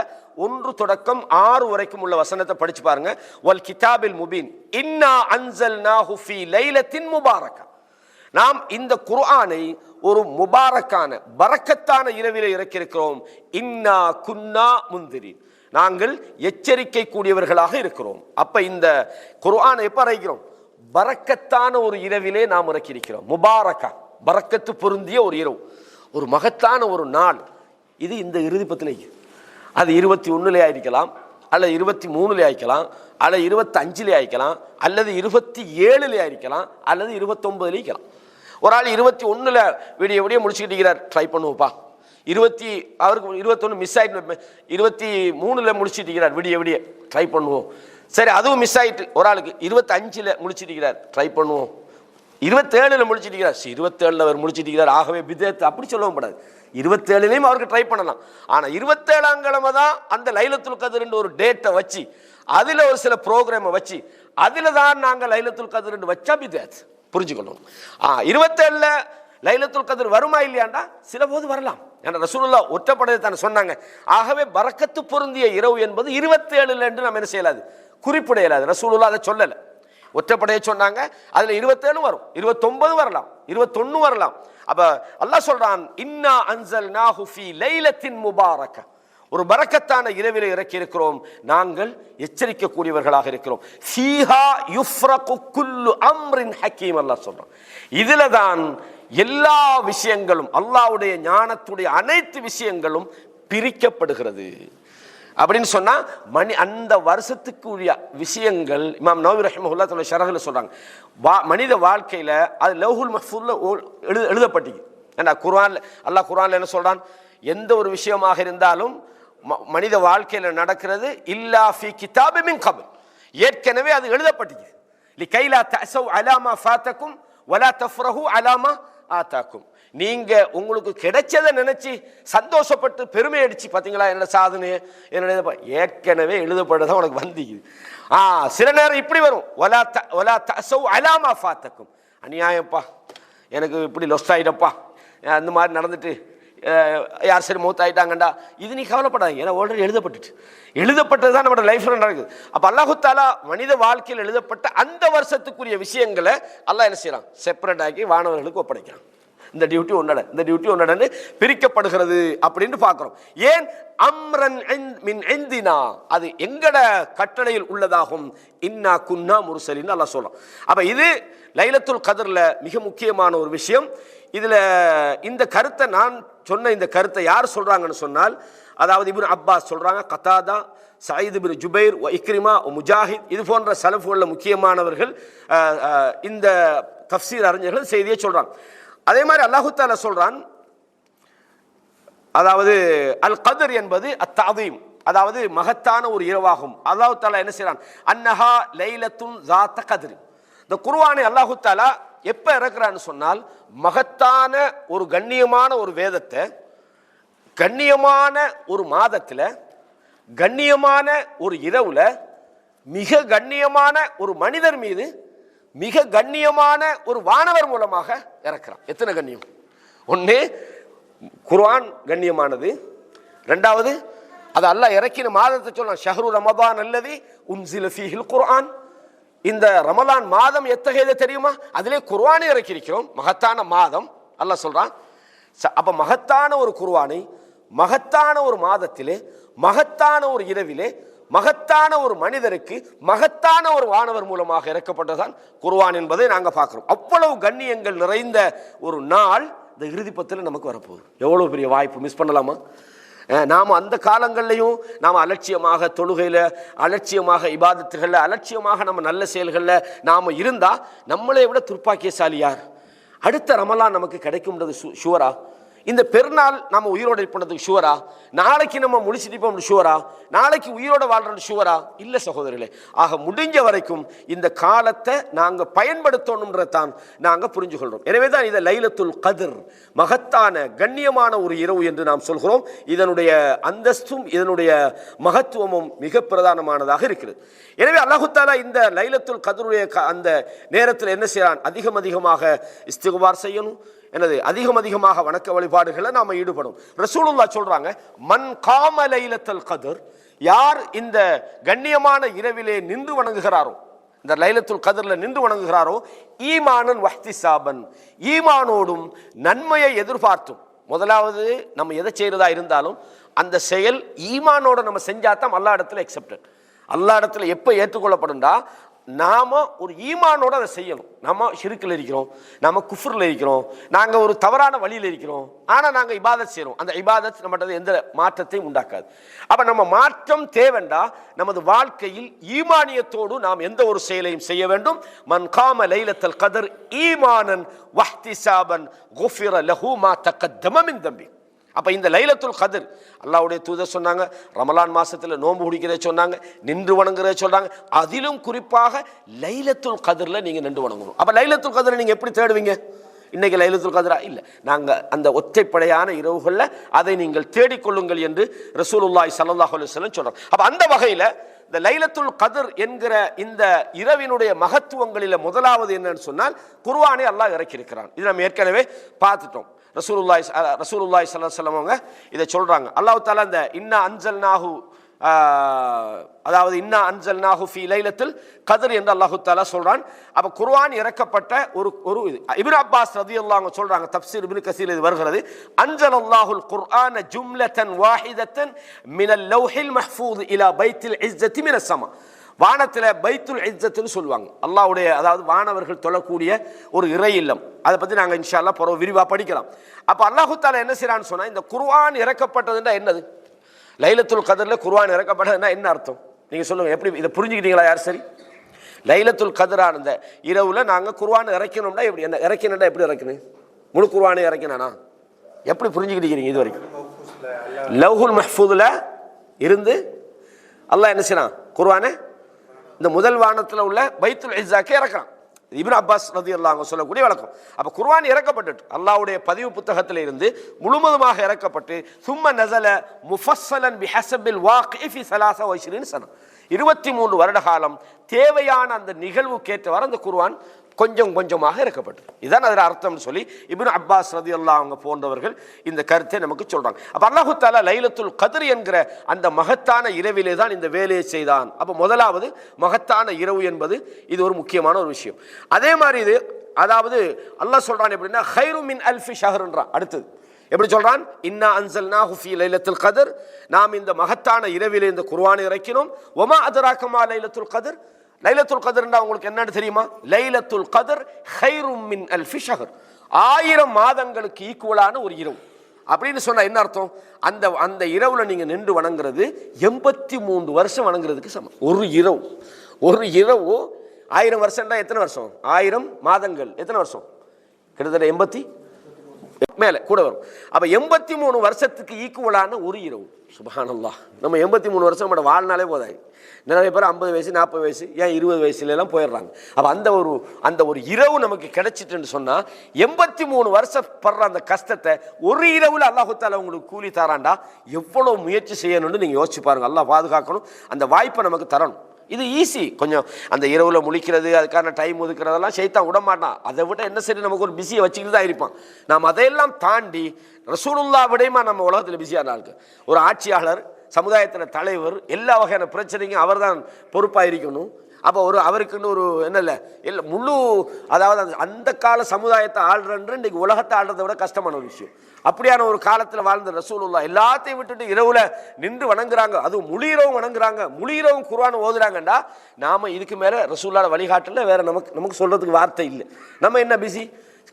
1 தொடக்கம் 6 வரைக்கும் உள்ள வசனத்தை படிச்சு பாருங்க. வல் கிதாபில் முபீன் இன்னா அன்ஸல்நாஹு ஃபீ லைலத்தின் முபாரக்கா, நாம் இந்த குர்ஆனை ஒரு முபாரக்கான பரக்கத்தான இரவிலே இறக்கியிருக்கிறோம். இன்னா குன்னா முந்திரி, நாங்கள் எச்சரிக்கை கூடியவர்களாக இருக்கிறோம். அப்ப இந்த குர்ஆனை எப்ப இறக்கிறோம்? பரக்கத்தான ஒரு இரவிலே நாம் இறக்கியிருக்கிறோம். முபாரக்கா, பரக்கத்து பொருந்திய ஒரு இரவு, ஒரு மகத்தான ஒரு நாள். இது இந்த இறுதிப்பத்திலே அது 21 ஆயிருக்கலாம், அல்லது 23 ஆயிருக்கலாம், அல்லது 25 ஆயிருக்கலாம், அல்லது 27 ஆயிருக்கலாம், அல்லது 29 இருக்கலாம். ஒரு ஆள் 21 விடிய முடிச்சுக்கிட்டு இருக்கிறார், ட்ரை பண்ணுவோப்பா. அவருக்கு 21 மிஸ் ஆயிட்டு 23 முடிச்சுட்டு இருக்கிறார், விடிய ட்ரை பண்ணுவோம். சரி, அதுவும் மிஸ் ஆயிட்டு ஒரு ஆளுக்கு 25 முடிச்சுட்டு இருக்கிறார், ட்ரை பண்ணுவோம். 27 முடிச்சுட்டு இருக்கிறார், 27 அவர் முடிச்சுட்டு இருக்கிறார், ஆகவே பிதத் அப்படி சொல்லவும் கூடாது. 27 அவருக்கு ட்ரை பண்ணலாம். ஆனா 27ஆம் கிழமை தான் அந்த லைலத்துல் கத்ர் ஒரு டேட்டை வச்சு, அதுல ஒரு சில ப்ரோக்ராமை வச்சு, அதுல தான் நாங்க லைலத்துல் கத்ர் வச்சா பிதத். புரிஞ்சுக்கணும். 27 லைலத்துல் கத்ர் வருமா இல்லையாண்டா சில போது வரலாம். ஏன்னா ரசூலுல்லாஹ் ஒற்றப்படையை தானே சொன்னாங்க. ஆகவே பரக்கத்து பொருந்திய இரவு என்பது 27 என்று நம்ம என்ன செய்யலாது, குறிப்பிட இயலாது. ரசூலுல்லாஹ் அதை சொல்லல, ஒற்றப்படையை சொன்னாங்க. அதுல 27 வரும், 29 வரலாம், 21 வரலாம். அப்ப அல்லாஹ் சொல்றான், இன்னா அன்ஸல்நாஹு ஃபீ லைலத்தின் முபாரக்கா, ஒரு பரக்கத்தான இரவிலே இறக்கி இருக்கிறோம், நாங்கள் எச்சரிக்கை கூடியவர்களாக இருக்கிறோம். ஃபீஹா யுஃப்ரகு குல்லு அம்ரின் ஹக்கீம், அல்லாஹ் சொல்றான். இதுல தான் எல்லா விஷயங்களும், அல்லாஹ்வுடைய ஞானத்துடைய அனைத்து விஷயங்களும் பிரிக்கப்படுகிறது. அப்படின்னு சொன்னா அந்த வருஷத்துக்குரிய விஷயங்கள் இமாம் நவவி ரஹிமஹுல்லாஹ் தன்னுடைய ஷரஹ்ல சொல்றாங்க. மனித வாழ்க்கையில அது லவ்ஹுல் மஹ்ஃபூல்ல எழுதப்பட்டிருக்கு. ஏன்னா அல்லாஹ் குர்ஆன்ல என்ன சொல்றான், எந்த ஒரு விஷயமாக இருந்தாலும் மனித வாழ்க்கையில நடக்கிறது இல்லா ஃபீ கிதாபின் மின் கப்ல், ஏற்கனவே அது எழுதப்பட்டிருக்கு. லிகைலா தஸவ் அலா மா ஃபாதகும் வலா தஃப்ரஹு அலா மா ஆதாக்கும், நீங்க உங்களுக்கு கிடைச்சதை நினைச்சு சந்தோஷப்பட்டு பெருமை அடிச்சு பாத்தீங்களா என்னோட சாதனையை, என்னோட ஏற்கனவே எழுதப்பட்டதான் உனக்கு வந்தீங்க. சில நேரம் இப்படி வரும், வலா தஸவ் அலா மா ஃபாதகும், அநியாயப்பா, எனக்கு இப்படி லொஸ்ட் ஆயிட்டப்பா, அந்த மாதிரி நடந்துட்டு யார் சரி மூத்தாயிட்டாங்கண்டா, இது நீ கவலைப்படாதீங்க, ஏன்னா ஆல்ரெடி எழுதப்பட்டது தான் நம்மளோட லைஃப்ல நடக்குது. அப்ப அல்லாஹு தஆலா மனித வாழ்க்கையில் எழுதப்பட்ட அந்த வருஷத்துக்குரிய விஷயங்களை அல்லாஹ் என்ன செய்யறான், செப்பரேட் ஆக்கி வானவர்களுக்கு ஒப்படைக்கிறான். இந்த டியூட்டி ஒன்னடன்னு பிரிக்கப்படுகிறது அப்படின்னு பார்க்கிறோம். ஏன் அம்ரன் மின் இந்தினா, அது எங்கட கட்டளையில் உள்ளதாகும். இன்னா குன்னா முர்சலின் அல்லாஹ் சொல்றான். அப்ப இது லைலத்துல் கத்ர்ல மிக முக்கியமான ஒரு விஷயம். இதுல இந்த கருத்தை நான் சொன்ன இந்த கருத்தை யார் சொல்றாங்கன்னு சொன்னால், அதாவது இப்னு அப்பாஸ் சொல்றாங்க, கதாதா, சயீத் இப்னு ஜுபைர், இக்ரிமா, முஜாஹித், இது போன்ற சலஃபுகள்ல முக்கியமானவர்கள் இந்த தஃப்சீர் அறிஞர்கள் செய்தியை சொல்றாங்க. அதே மாதிரி அல்லாஹு தஆலா சொல்றான், அதாவது அல் கத்ர் என்பது அத்தஅதீம், அதாவது மகத்தான ஒரு இரவாகும். அல்லாஹு தஆலா என்ன செய்றான், அன்னஹா லைலத்துன் ஸாத கத்ர். இந்த குர்ஆனை அல்லாஹு தஆலா எப்ப இறக்குறான்னு சொன்னால், மகத்தான ஒரு கண்ணியமான ஒரு வேதத்தை கண்ணியமான ஒரு மாதத்துல கண்ணியமான ஒரு இரவுல மிக கண்ணியமான ஒரு மனிதர் மீது மிக கண்ணியமான ஒரு வானவர் மூலமாக இறக்குறான். எத்தனை கண்ணியம்! ஒண்ணு குர்ஆன் கண்ணியமானது, ரெண்டாவது அது அல்லாஹ் இறக்கின மாதத்தை சொல்றான், ஷஹ்ரு ரமதான் அல்லதி உன்சில ஃபீஹில் குர்ஆன். இந்த ரமலான் மாதம் எத்தகையது தெரியுமா, அதிலே குர்ஆனை இறக்கி இருக்கிறோம், மகத்தான மாதம் அல்லாஹ் சொல்றான். அப்ப மகத்தான ஒரு குர்ஆனை மகத்தான ஒரு மாதத்திலே மகத்தான ஒரு இரவிலே மகத்தான ஒரு மனிதருக்கு மகத்தான ஒரு வானவர் மூலமாக இறக்கப்பட்டதான் குர்ஆன் என்பதை நாங்க பார்க்கிறோம். அவ்வளவு கண்ணியங்கள் நிறைந்த ஒரு நாள் இந்த இறுதிப்பத்தில் நமக்கு வரப்போகுது. எவ்வளவு பெரிய வாய்ப்பு, மிஸ் பண்ணலாமா? நாம் அந்த காலங்கள்லையும் நாம் அலட்சியமாக தொழுகையில், அலட்சியமாக இபாதத்துகளில், அலட்சியமாக நம்ம நல்ல செயல்களில் நாம் இருந்தால் நம்மளை விட துர்ப்பாக்கியசாலி யார்? அடுத்த ரமலான் நமக்கு கிடைக்கும்ன்றது ஷுவரா? இந்த பெருநாள் நம்ம உயிரோடு இருப்பதுக்கு ஷுவரா? நாளைக்கு நம்ம முடிச்சிருப்போம் ஷுவரா? நாளைக்கு உயிரோட வாழ்றது ஷுவரா? இல்லை சகோதரர்களே. ஆக முடிஞ்ச வரைக்கும் இந்த காலத்தை நாங்கள் பயன்படுத்தணும்ன்றதான் நாங்கள் புரிஞ்சு கொள்றோம். எனவே தான் இதை லைலத்துல் கத்ர், மகத்தான கண்ணியமான ஒரு இரவு என்று நாம் சொல்கிறோம். இதனுடைய அந்தஸ்தும் இதனுடைய மகத்துவமும் மிக பிரதானமானதாக இருக்கிறது. எனவே அல்லாஹு தஆலா இந்த லைலத்துல் கத்ருடைய அந்த நேரத்தில் என்ன செய்யறான், அதிகமாக இஸ்திக்பார் செய்யணும், என்னது அதிகமாக வணக்க வழிபாடுகளை நாம ஈடுபடும். ரசூலுல்லாஹ் சொல்றாங்க, மன் காம லைலத்துல் கத்ர், யார் இந்த கண்ணியமான இரவிலே நின்று வணங்குகிறாரோ, இந்த லைலத்துல் கத்ர்ல நின்று வணங்குகிறாரோ ஈமானன் வஹ்திசாபன், ஈமானோடும் நன்மையை எதிர்பார்த்தும். முதலாவது நம்ம எதை செய்யறதா இருந்தாலும் அந்த செயல் ஈமானோட நம்ம செஞ்சாதான் அல்லாஹ் இடத்துல அக்செப்டட். அல்லாஹ் இடத்துல எப்போ ஏற்றுக்கொள்ளப்படும்டா நாம ஒரு ஈமானோட அதை செய்யணும். நம்ம ஷிர்கில் இருக்கிறோம், நம்ம குஃப்ரில் இருக்கிறோம், நாங்க ஒரு தவறான வழியில் இருக்கிறோம், ஆனா நாங்க இபாதத் செய்யறோம். அந்த இபாதத் நம்மகிட்ட எந்த மாற்றத்தையும் உண்டாக்காது. அப்ப நம்ம மாற்றம் தேவைண்டா நமது வாழ்க்கையில் ஈமானியத்தோடு நாம் எந்த ஒரு செயலையும் செய்ய வேண்டும். மன் காம லைலத்துல் கத்ர் ஈமானன் வஹ்திசாபன் குஃபிர லஹு மா தகத்தம மின் தம்பி. அப்ப இந்த லைலத்துல் கத்ர் அல்லாஹ்வுடைய தூதர் சொன்னாங்க, ரமலான் மாசத்துல நோன்பு குடிக்கிறத சொன்னாங்க, நின்று வணங்குறத சொல்றாங்க. அதிலும் குறிப்பாக லைலத்துல் கத்ர்ல நீங்க நின்று வணங்கணும். அப்ப லைலத்துல் கத்ரை நீங்க எப்படி தேடுவீங்க? இன்னைக்கு லைலத்துல் கத்ரா இல்ல, நாங்க அந்த ஒற்றைப்படையான இரவுகள்ல அதை நீங்கள் தேடிக்கொள்ளுங்கள் என்று ரசூலுல்லாஹி ஸல்லல்லாஹு அலைஹி வஸல்லம் சொல்றாங்க. அப்ப அந்த வகையில இந்த லைலத்துல் கத்ர் என்கிற இந்த இரவினுடைய மகத்துவங்களில முதலாவது என்னன்னு சொன்னால் குர்ஆனை அல்லாஹ் இறக்கியிருக்கிறான். இது நம்ம ஏற்கனவே பார்த்துட்டோம். ரசூலுல்லாஹி ஸல்லல்லாஹு அலைஹி வஸல்லம் அவங்க இதை சொல்றாங்க. அல்லாஹ் தஆலா இந்த இன்னா அன்ஸல்நாஹு அதாவது இன்னா அன்ஸல்நாஹு ஃபீ லைலத்துல் கத்ர் என்று அல்லாஹ் தஆலா சொல்றான். அப்ப குர்ஆன் இறக்கப்பட்ட ஒரு இது இப்னு அப்பாஸ் ரலியல்லாஹு அன்ஹு சொல்றாங்க, தஃப்சீர் இப்னு கஸீர் இது வருகிறது, அன்ஸலல்லாஹுல் குர்ஆன ஜும்லத்தன் வாஹிதத்தன் மினல் லௌஹில் மஹ்ஃபூஸ் இலா பைத்தில் இஸ்ஸத்தி மினஸ் ஸமா. வானத்தில் பைத்துல் இஸ்ஸத்துன்னு சொல்லுவாங்க, அல்லாஹ்வுடைய அதாவது வானவர்கள் தொழக்கூடிய ஒரு இறை இல்லம். அதை பற்றி நாங்கள் இன்ஷா அல்லாஹ் பிறகு விரிவாக படிக்கலாம். அப்போ அல்லாஹ் தஆலா என்ன செய்யறான்னு சொன்னால், இந்த குர்ஆன் இறக்கப்பட்டதுன்னா என்னது? லைலத்துல் கத்ர்ல குர்ஆன் இறக்கப்பட்டதுன்னா என்ன அர்த்தம்? நீங்கள் சொல்லுங்கள், எப்படி இதை புரிஞ்சுக்கிட்டீங்களா? யார் சரி? லைலத்துல் கத்ரான இந்த இரவுல நாங்கள் குர்ஆன் இறக்கணும்னா எப்படி, என்ன இறக்கணும்னா எப்படி இறக்கணும்? முழு குர்ஆனை இறக்கினானா எப்படி புரிஞ்சுக்கிட்டீங்க? இது வரைக்கும் லவ்ஹுல் மஹ்ஃபூதுல இருந்து அல்லாஹ் என்ன செய்யறான்? குர்ஆனை இந்த முதல் வானத்தில் உள்ள பைத்துல் இஸ்ஸாக்கே இறக்குறான். இப்னு அப்பாஸ் ரலியல்லாஹு அன்ஹு சொல்லக்கூடிய வழக்கம். அப்ப குர்ஆன் இறக்கப்பட்டு அல்லாஹ்வுடைய பதிவு புத்தகத்தில் இருந்து முழுவதுமாக இறக்கப்பட்டு சும்ம நஸல முஃபஸ்ஸலன் பிஹஸபில் வாक़ி ஃபி 23 சன, 23 வருட காலம் தேவையான அந்த நிகழ்வுக்கேற்றவாறு அந்த குர்ஆன் கொஞ்சம் கொஞ்சமாக இறக்கப்பட்டது. இதுதான் அதில் அர்த்தம்னு சொல்லி இப்னு அப்பாஸ் ரலியல்லாஹு அன்ஹு போன்றவர்கள் இந்த கருத்தை நமக்கு சொல்றாங்க. அப்ப அல்லாஹ் தஆலா லைலத்துல் கத்ர் என்கிற அந்த மகத்தான இரவிலே தான் இந்த வேலையை செய்தான். அப்ப முதலாவது மகத்தான இரவு என்பது இது ஒரு முக்கியமான ஒரு விஷயம். அதே மாதிரி இது அதாவது அல்லாஹ் சொல்றான் எப்படின்னா கைரு மின் அல்ஃபி ஷஹர்ன்றான். அடுத்தது எப்படி சொல்றான்? இன்னா அன்ஸல்நாஹு ஃபீ லைலத்துல் கத்ர், நாம் இந்த மகத்தான இரவிலே இந்த குர்ஆனை இறக்கினோம். வமா அத்ராக மா லைலத்துல் கத்ர், லைலத்துல் கத்ர்னா உங்களுக்கு என்னன்னு தெரியுமா? லைலத்துல் கத்ர் கைரும் மின் அல்ஃபி ஷஹர், 1000 மாதங்களுக்கு ஈக்குவலான ஒரு இரவு. அப்படின்னு சொன்னா என்ன அர்த்தம்? அந்த அந்த இரவுல நீங்க நின்று வணங்குறது 83 வருஷம் வணங்குறதுக்கு சமம். ஒரு இரவு 1000 வருஷம்னா எத்தனை வருஷம்? 1000 மாதங்கள் எத்தனை வருஷம்? கிட்டத்தட்ட 80 மேல கூட வரும். அப்ப 83 வருஷத்துக்கு ஈக்குவலான ஒரு இரவு. சுப்ஹானல்லாஹ். நம்ம 83 வருஷம் நம்ம வாழ்நாளே போதாது. நிறைய பேர் 50 வயசு 40 வயசு ஏன் 20 வயசுல எல்லாம் போயிடுறாங்க. அப்ப அந்த ஒரு இரவு நமக்கு கிடைச்சிட்டுன்னு சொன்னா 83 வருஷம் படுற அந்த கஷ்டத்தை ஒரு இரவுல அல்லாஹ் தஆலா உங்களுக்கு கூலி தரான்டா. எவ்வளவு முயற்சி செய்யணும்னு நீங்க யோசிச்சு பாருங்க. அல்லாஹ் பாதுகாக்கணும், அந்த வாய்ப்பை நமக்கு தரணும். இது ஈஸி. கொஞ்சம் அந்த இரவுல முழிக்கிறது, அதுக்கான டைம் ஒதுக்குறதெல்லாம் ஷைத்தான் விட மாட்டான். அதை விட என்ன சரி நமக்கு ஒரு பிஸியை வச்சுக்கிட்டு தான் இருப்பான். நாம் அதையெல்லாம் தாண்டி ரசூலுல்லாஹ் விடையுமா நம்ம உலகத்தில் பிஸியான ஆளுக்கு. ஒரு ஆட்சியாளர், சமுதாயத்தில் தலைவர், எல்லா வகையான பிரச்சனைக்கும் அவர் தான் பொறுப்பாக இருக்கணும். அப்போ அவருக்குன்னு ஒரு என்ன இல்லை முழு அதாவது அந்த கால சமுதாயத்தை ஆள்றன்று இன்றைக்கு உலகத்தை ஆள்றதை விட கஷ்டமான ஒரு விஷயம். அப்படியான ஒரு காலத்தில் வாழ்ந்த ரசூலுல்லாஹ் எல்லாத்தையும் விட்டுட்டு இரவுல நின்று வணங்குறாங்க. அதுவும் முழு இரவும் வணங்குறாங்க, முழு இரவும் குர்ஆன் ஓதுறாங்கண்டா நாம இதுக்கு மேலே ரசூலுல்லாஹ் வழிகாட்டல வேற நமக்கு சொல்றதுக்கு வார்த்தை இல்லை. நம்ம என்ன பிஸி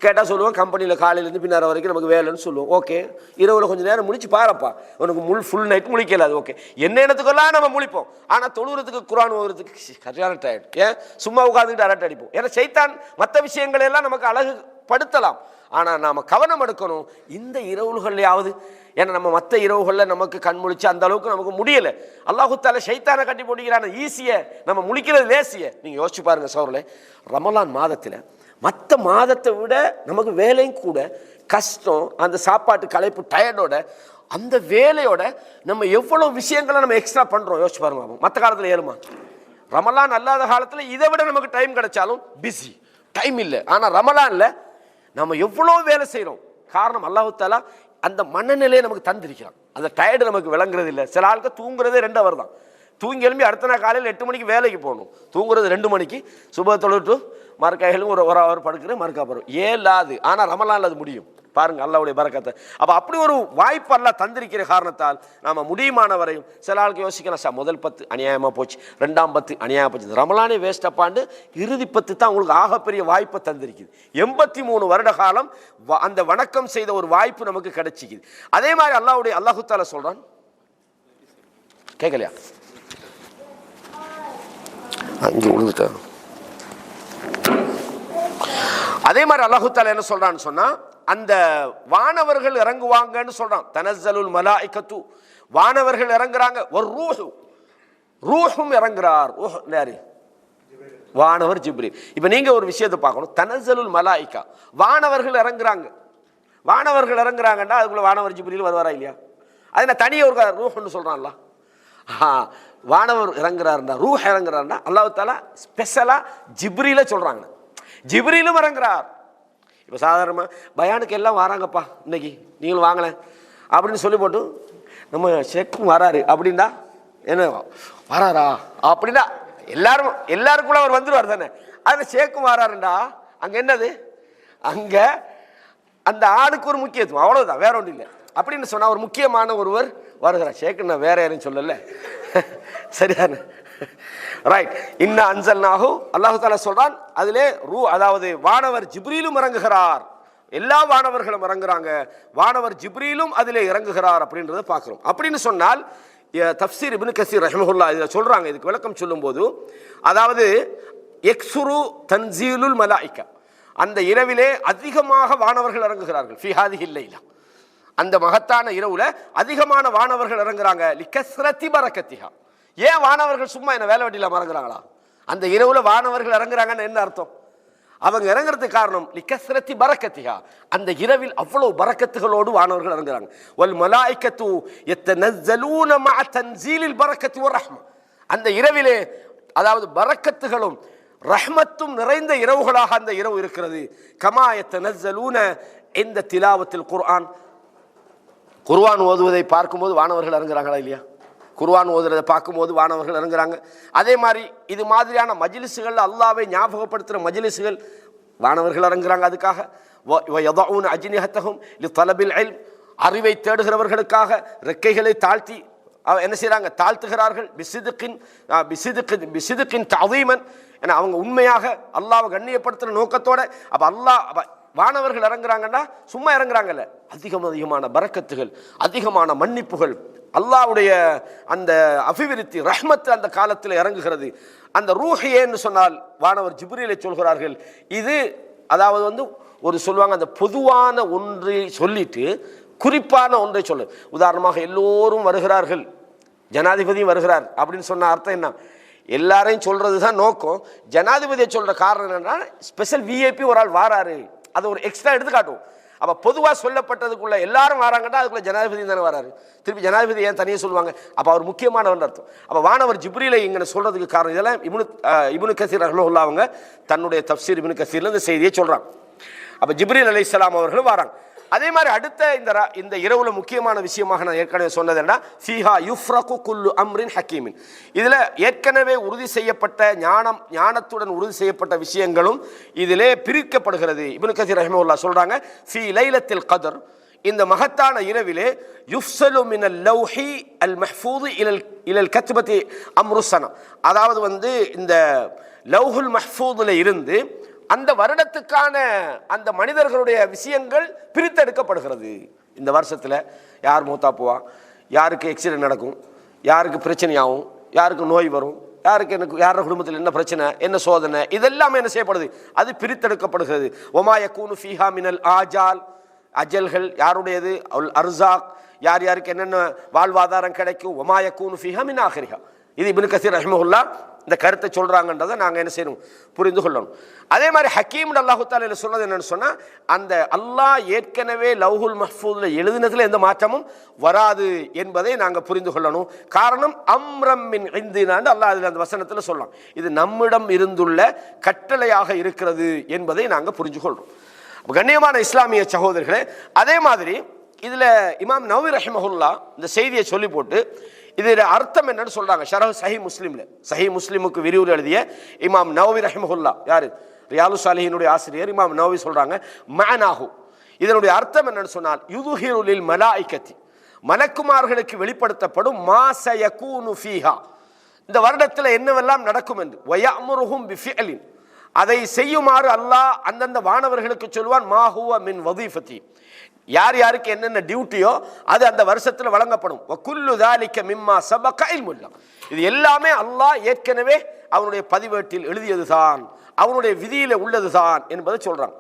கேட்டால் சொல்லுவோம், கம்பெனியில் காலையிலேருந்து பின்னார வரைக்கும் நமக்கு வேலைன்னு சொல்லுவோம். ஓகே, இரவில் கொஞ்சம் நேரம் முழிச்சு பாருப்பா, உனக்கு ஃபுல் நைட் முழிக்கல, அது ஓகே. என்ன இடத்துக்கெல்லாம் நம்ம முழிப்போம். ஆனால் தொழுகிறதுக்கு குர்ஆன் ஓதுறதுக்கு சரியான டயர்ட். ஏன் சும்மா உட்காந்துக்கிட்டு அரட்டை அடிப்போம். ஏன்னா சைத்தான் மற்ற விஷயங்களெல்லாம் நமக்கு அழகுபடுத்தலாம். ஆனால் நாம் கவனம் எடுக்கணும் இந்த இரவுகள்லையாவது. ஏன்னா நம்ம மற்ற இரவுகளில் நமக்கு கண் முழிச்சு அந்த அளவுக்கு நமக்கு முடியலை. அல்லாஹ் தஆலா ஷைத்தானை கட்டி போட்டுக்கிறான ஈஸியை நம்ம முழிக்கிறது லேசியை. நீங்கள் யோசிச்சு பாருங்க சோழர்களே, ரமலான் மாதத்தில் மற்ற மாதத்தை விட நமக்கு வேலையும் கூட கஷ்டம். அந்த சாப்பாட்டு களைப்பு டயர்டோட அந்த வேலையோட நம்ம எவ்வளோ விஷயங்களை நம்ம எக்ஸ்ட்ரா பண்ணுறோம். யோசிச்சு பாருங்க. மற்ற காலத்தில் ஏழுமா? ரமலான் அல்லாத காலத்தில் இதை விட நமக்கு டைம் கிடைச்சாலும் பிஸி, டைம் இல்லை. ஆனால் ரமலான்ல நம்ம எவ்வளோ வேலை செய்கிறோம். காரணம் அல்லாஹ் தஆலா அந்த மனநிலையை நமக்கு தந்திருக்கிறான். அந்த டயர்டு நமக்கு விளங்குறது இல்லை. சில ஆளுக்கு தூங்குறதே 2 ஹவர் தான். தூங்கி எழும்பி அடுத்த நாள் காலையில் 8 மணிக்கு வேலைக்கு போகணும். தூங்குறது 2 மணிக்கு, சுப தொழுட்டு மறுக்காய்களும் ஒரு அவர் படுக்கிறேன் மறுக்கா போகிறோம். ஏலாது. ஆனால் ரமலான்ல அது முடியும். பாருங்க அல்லாஹ்வுடைய பரக்கத்தை. அப்போ அப்படி ஒரு வாய்ப்பு அல்லாஹ் தந்திருக்கிற காரணத்தால் நாம முடியுமான வரையும் சில ஆளுக்கு யோசிக்கலாம், சார் முதல் 10 அநியாயமாக போச்சு, 2ஆம் 10 அநியாயம் போச்சு, ரமலானே வேஸ்ட் அப்பாண்டு இறுதி 10 தான் உங்களுக்கு ஆகப்பெரிய வாய்ப்பை தந்திருக்குது. 83 வருட காலம் அந்த வணக்கம் செய்த ஒரு வாய்ப்பு நமக்கு கிடைச்சிக்குது. அதே மாதிரி அல்லாஹு தஆலா சொல்றான், கேட்கலையா? இங்கே விழுந்துட்டேன். அதே மாதிரி அல்லாஹு தஆலா என்ன சொல்றான்னு சொன்னா, அந்த வானவர்கள் இறங்குவாங்கன்னு சொல்றான். தனஸ்ஸலுல் மலாயிகத்து, வானவர்கள் இறங்குறாங்க. ஒரு ரூஹும் இறங்குறார். யாரு? வானவர் ஜிப்ரீல். இப்ப நீங்க ஒரு விஷயத்தை பார்க்கணும். தனஸ்ஸலுல் மலாயிகா, வானவர்கள் இறங்குறாங்க. வானவர்கள் இறங்குறாங்கன்னா அதுக்குள்ள வானவர் ஜிப்ரீல் வருவாரா இல்லையா? அது நான் தனியாக ஒரு ரூஹ்னு சொல்றான்ல. வானவர் இறங்குறாருன்னா, ரூஹ் இறங்குறாருன்னா அல்லாஹ் தஆலா ஸ்பெஷலா ஜிப்ரீல சொல்றாங்க. ஜிப்ரீலும் இறங்குறார். இப்போ சாதாரணமாக பயானுக்கு எல்லாம் வராங்கப்பா, இன்னைக்கு நீங்களும் வாங்கல அப்படின்னு சொல்லி போட்டு நம்ம ஷேக்கும் வராரு அப்படின்னா என்ன வராரா அப்படின்னா எல்லாருக்குள்ள அவர் வந்துடுவார் தானே. அதில் ஷேக்கும் வராருண்டா அங்கே என்னது, அங்கே அந்த ஆளுக்கு ஒரு முக்கியத்துவம், அவ்வளோதான், வேற ஒன்றும் இல்லை. அப்படின்னு சொன்னால் ஒரு முக்கியமான ஒருவர் வருகிறார். ஷேக்கு நான் வேற யாரும் சொல்லலை, சரிதானே? ரைட். இன்ன அன்சல்நாஹு, அல்லாஹ் தஆலா சொல்றான் அதிலே அதாவது வானவர் ஜிப்ரீலும் இறங்குகிறார். எல்லா வானவர்களும் இறங்குறாங்க, வானவர் ஜிப்ரீலும் அதிலே இறங்குகிறார் அப்படின்றத பார்க்கிறோம். அப்படின்னு சொன்னால் தஃப்சீர் இப்னு கஸீர் ரஹ்மஹுல்லாஹ் இதை சொல்றாங்க. இதுக்கு விளக்கம் சொல்லும்போது, அதாவது யக்ஸுரு தன்சீலுல் மலாயிகா, அந்த இரவிலே அதிகமாக வானவர்கள் இறங்குகிறார்கள். ஃபீ ஹாதிஹில் லைலா, அந்த மகத்தான இரவுல அதிகமான வானவர்கள் இறங்குறாங்க. லிகஸ்ரதி பரக்கத்திஹா, ஏன் வானவர்கள் சும்மா என்ன வேலை வெட்டியில இறங்குறாங்களா? அந்த இரவுல வானவர்கள் இறங்குறாங்கன்னு என்ன அர்த்தம்? அவங்க இறங்குறதுக்கு காரணம் லிகஸ்ரதி பரக்கத்திஹா, அந்த இரவில் அவ்வளவு பரக்கத்துகளோடு வானவர்கள் இறங்குறாங்க. வல் மலாயிகத்து யத்தனஸ்ஸலூன மஅ தன்ஸீலில் பரக்கத்தி வ ரஹ்ம, அந்த இரவிலே அதாவது பரக்கத்துகளும் ரஹ்மத்தும் நிறைந்த இரவுகளாக அந்த இரவு இருக்கிறது. கமா யத்தனஸ்ஸலூன இந்த திலாவத்தில் குர்ஆன், குர்ஆன் ஓதுவதை பார்க்கும்போது வானவர்கள் இறங்குறாங்களா இல்லையா? குர்ஆன் ஓதுறதை பார்க்கும்போது வானவர்கள் இறங்குறாங்க. அதே மாதிரி இது மாதிரியான மஜ்லிஸ்கள், அல்லாஹ்வை ஞாபகப்படுத்துகிற மஜ்லிஸ்கள், வானவர்கள் இறங்குறாங்க. அதுக்காக வயதஊன அஜ்னிஹத்தஹும் லிதலபில் இல்ம், அறிவை தேடுகிறவர்களுக்காக ரெக்கைகளை தாழ்த்தி என்ன செய்கிறாங்க? தாழ்த்துகிறார்கள். பிசிதுக்கின் தஅதீமன், ஏன்னா அவங்க உண்மையாக அல்லாஹ்வை கண்ணியப்படுத்துகிற நோக்கத்தோட. அப்போ வானவர்கள் இறங்குறாங்கன்னா சும்மா இறங்குறாங்கல்ல, அதிகமான பரக்கத்துகள், அதிகமான மன்னிப்புகள், அல்லாஹ்வுடைய அந்த அபிவிருத்தி ரஹ்மத்து அந்த காலத்தில் இறங்குகிறது. அந்த ரூஹ் ஏன்னு சொன்னால் வானவர் ஜிப்ரீலை சொல்கிறார்கள். இது அதாவது ஒரு சொல்லுவாங்க, அந்த பொதுவான ஒன்றை சொல்லிட்டு குறிப்பான ஒன்றை சொல்லு. உதாரணமாக எல்லோரும் வருகிறார்கள், ஜனாதிபதியும் வருகிறார் அப்படின்னு சொன்ன அர்த்தம் என்ன? எல்லாரையும் சொல்றது தான் நோக்கம். ஜனாதிபதியை சொல்ற காரணம் என்னன்னா, ஸ்பெஷல் விஐபி ஒரு ஆள் வாராரு, அதை ஒரு எக்ஸ்ட்ரா எடுத்து காட்டும். அப்போ பொதுவாக சொல்லப்பட்டதுக்குள்ள எல்லாரும் வராங்கன்னா அதுக்குள்ள ஜனாதிபதி தானே வராரு. திருப்பி ஜனாதிபதி ஏன் தனியாக சொல்லுவாங்க? அப்போ அவர் முக்கியமானவர் அர்த்தம். அப்போ வானவர் ஜிப்ரீலை இங்கே சொல்றதுக்கு காரணம் இதெல்லாம் இப்னு கஸீர் ரஹ்மஹுல்லாஹ் அவங்க தன்னுடைய தஃப்சீர் இப்னு கஸீர்ல இந்த செய்தியை சொல்றாங்க. அப்போ ஜிப்ரீல் அலைஹிஸ்ஸலாம் அவர்களும் வராங்க. அதே மாதிரி அடுத்த இந்த இரவுல முக்கியமான விஷயமாக நான் ஏற்கனவே சொன்னது என்ன, ஃபீஹா யுஃப்ரகு குல்லு அம்ரின் ஹக்கீமின், இதுல ஏற்கனவே உறுதி செய்யப்பட்ட ஞானத்துடன் உறுதி செய்யப்பட்ட விஷயங்களும் இதிலே பிரிக்கப்படுகிறது. இப்னு கஸீர் ரஹ்மஹுல்லாஹ் சொல்றாங்க, ஃபீ லைலத்தில் கத்ர், இந்த மகத்தான இரவிலே யுஃப்ஸலு மினல் லௌஹி அல் மஹ்ஃபூது இலல் கத்பதி அம்ருஸனா, அதாவது இந்த லௌஹுல் மஹ்ஃபூதுல இருந்து அந்த வருடத்துக்கான அந்த மனிதர்களுடைய விஷயங்கள் பிரித்தெடுக்கப்படுகிறது. இந்த வருஷத்தில் யார் மூத்தா போவா, யாருக்கு ஆக்சிடென்ட் நடக்கும், யாருக்கு பிரச்சனையாகும், யாருக்கு நோய் வரும், யார் குடும்பத்தில் என்ன பிரச்சனை, என்ன சோதனை, இதெல்லாம் என்ன செய்யப்படுது? அது பிரித்தெடுக்கப்படுகிறது. ஒமா யகூனு ஃபீஹா மினல் ஆஜால், அஜல்கள் யாருடையது, அர்ஸாக் யார் யாருக்கு என்னென்ன வாழ்வாதாரம் கிடைக்கும். ஒமா யகூனு ஃபீஹா மின் ஆஹிரிஹா, இது இப்னு கஸீர் ரஹ்மஹுல்லாஹ் இந்த கருத்தை சொல்றாங்கன்றதை நாங்கள் என்ன செய்யணும், புரிந்து கொள்ளணும். அதே மாதிரி ஹக்கீம் அல்லாஹு தஆலா சொன்னது என்னன்னு சொன்னா, அந்த அல்லாஹ் ஏற்கனவே லவ்ஹுல் மஹ்ஃபூதுல எழுதினதுல எந்த மாற்றமும் வராது என்பதை நாங்கள் புரிந்து கொள்ளணும். காரணம் அம்ரம் மின் இந்தினான்னு அல்லாஹ் அதில் அந்த வசனத்தில் சொல்லலாம். இது நம்மிடம் இருந்துள்ள கட்டளையாக இருக்கிறது என்பதை நாங்கள் புரிஞ்சு கொள்றோம். கண்ணியமான இஸ்லாமிய சகோதரர்களே, அதே மாதிரி இதுல இமாம் நவவி ரஹிமஹுல்லாஹ் இந்த செய்தியை சொல்லி போட்டு இதில் அர்த்தம் என்னன்னு சொல்றாங்க ஷரஹ் சஹி முஸ்லிம்ல. சஹி முஸ்லிமுக்கு விரிவுரை எழுதிய இமாம் நவவி ரஹிமஹுல்லா, யாரு ரியாலு சாலிஹினுடைய ஆசிரியர் இமாம் நவவி சொல்றாங்க, மஅனாஹு, இதனுடைய அர்த்தம் என்னன்னு சொன்னால் யுதுஹிரு லில் மலாயிகத்தி, மலக்குமார்களுக்கு வெளிப்படுத்தப்படும் மா சயகூனு ஃபீஹா, இந்த வருடத்தில் என்னவெல்லாம் நடக்கும் என்று, வயஅமுருஹும் பிஃபிஅலின், அதை செய்யுமாறு அல்லாஹ் அந்தந்த வானவர்களுக்கு சொல்வான், மா ஹுவ மின் வதீஃபதி, யார் யாருக்கு என்னென்ன டியூட்டியோ அது அந்த வருஷத்தில் வழங்கப்படும். வகுல்லு தாலிக மிம்மா சபக இல்முல்லாஹ், இது எல்லாமே அல்லாஹ் ஏற்கனவே அவனுடைய பதிவேட்டில் எழுதியதுதான், அவனுடைய விதியில உள்ளதுதான் என்பதை சொல்றான்.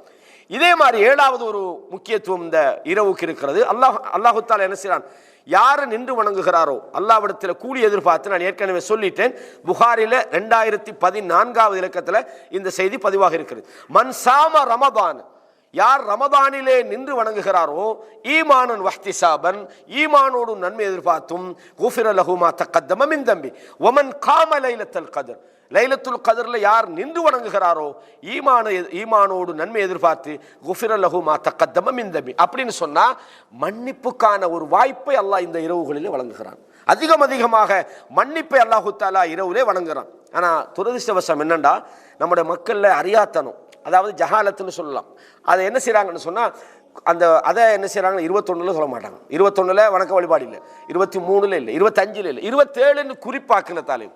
இதே மாதிரி ஏழாவது ஒரு முக்கியத்துவம் இந்த இரவுக்கு இருக்கிறது. அல்லாஹு தஆலா என்ன செய்றான், யாரு நின்று வணங்குகிறாரோ அல்லாஹ்விடத்தில் கூலி எதிர்பார்த்து, நான் ஏற்கனவே சொல்லிட்டேன், புகாரில 2014வது இலக்கத்தில் இந்த செய்தி பதிவாக இருக்கிறது. மன் சாம ரமதான், யார் ரமதானிலே நின்று வணங்குகிறாரோ, ஈமானன் வஹ்திசாபன், ஈமானோடு நன்மை எதிர்பார்த்தும், குஃபிர லஹு மா தகத்தம மின் தம்பி வமன் காம லைலத்துல் கத்ர், லைலத்துல் கத்ர்ல யார் நின்று வணங்குகிறாரோ ஈமானோடு நன்மை எதிர்பார்த்து, குஃபிர லஹு மா தகத்தம மின் தம்பி, அப்படின்னு சொன்னா மன்னிப்புக்கான ஒரு வாய்ப்பை அல்லாஹ் இந்த இரவுகளிலே வழங்குகிறான். அதிகமாக மன்னிப்பை அல்லாஹு தஆலா இரவுலே வழங்குகிறான். ஆனா துரதிர்ஷ்டவசம் என்னண்டா, நம்முடைய மக்கள்ல அறியாத்தனம், அதாவது ஜஹாலத்துன்னு சொல்லலாம், அதை என்ன செய்யறாங்கன்னு சொன்னா, அதை என்ன செய்யறாங்க, 21ல சொல்ல மாட்டாங்க, 21ல வணக்க வழிபாடு இல்லை, 23ல இல்லை, 25ல இல்லை, 27ன்னு குறிப்பாக்குனதாலே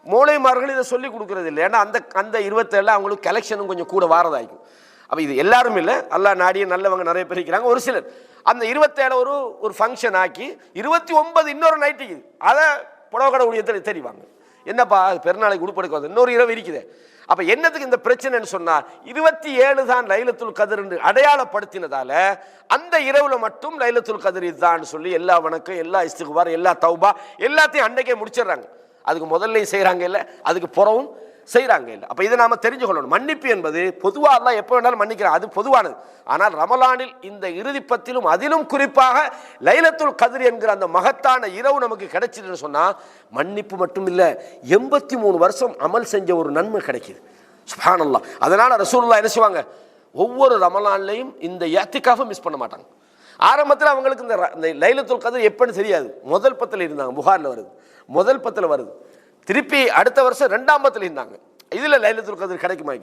மூளைமார்கள் இதை சொல்லி கொடுக்கறது இல்லை. ஏன்னா அந்த 27ல அவங்களுக்கு கலெக்ஷனும் கொஞ்சம் கூட வாரதாகும். அப்ப இது எல்லாரும் இல்லை, அல்லாஹ் நாடிய நல்லவங்க நிறைய பேர் இருக்கிறாங்க. ஒரு சிலர் அந்த 27 ஒரு ஃபங்க்ஷன் ஆக்கி 29 இன்னொரு நைட்டுக்கு அதை புடவை கடை ஊழியத்தில் தெரிவாங்க, என்னப்பா பெருநாளைக்கு உடுப்படுக்க வந்து இன்னொரு இரவு இருக்குது. அப்ப என்னத்துக்கு இந்த பிரச்சனைன்னு சொன்னா, 27 தான் லைலத்துல் கத்ர் என்று அடையாளப்படுத்தினதால அந்த இரவுல மட்டும் லைலத்துல் கத்ர் இதுதான் சொல்லி எல்லா வணக்கம், எல்லா இஸ்திக்பார், எல்லா தௌபா எல்லாத்தையும் அன்னைக்கே முடிச்சிடறாங்க. அதுக்கு முதல்ல செய்யறாங்க இல்லை, அதுக்கு புறவும் செய்யறாங்க இல்லை. அப்ப இதை நாம தெரிஞ்சு கொள்ளணும். மன்னிப்பு என்பது பொதுவாக அல்லாஹ் எப்போ வேணாலும் மன்னிக்கிறான், அது பொதுவானது. ஆனால் ரமலானில் இந்த இறுதிப்பத்திலும் அதிலும் குறிப்பாக லைலத்துல் கத்ர் என்கிற அந்த மகத்தான இரவு நமக்கு கிடைச்சிதுன்னு சொன்னா, மன்னிப்பு மட்டும் இல்லை, 83 வருஷம் அமல் செஞ்ச ஒரு நன்மை கிடைக்குது. சுப்ஹானல்லாஹ். அதனால ரசூலுல்லாஹ் என்ன செய்வாங்க, ஒவ்வொரு ரமலான்லையும் இந்த இஅ்திகாஃபை மிஸ் பண்ண மாட்டாங்க. ஆரம்பத்தில் அவங்களுக்கு இந்த லைலத்துல் கத்ர் எப்பன்னு தெரியாது, முதல் 10ல் இருந்தாங்க, புகாரில் வருது, முதல் 10ல் வருது, திருப்பி அடுத்த வருஷம் 2ஆம் 10ல் இருந்தாங்க. இதுல லைலத்துல் கத்ர் கிடைக்குமா,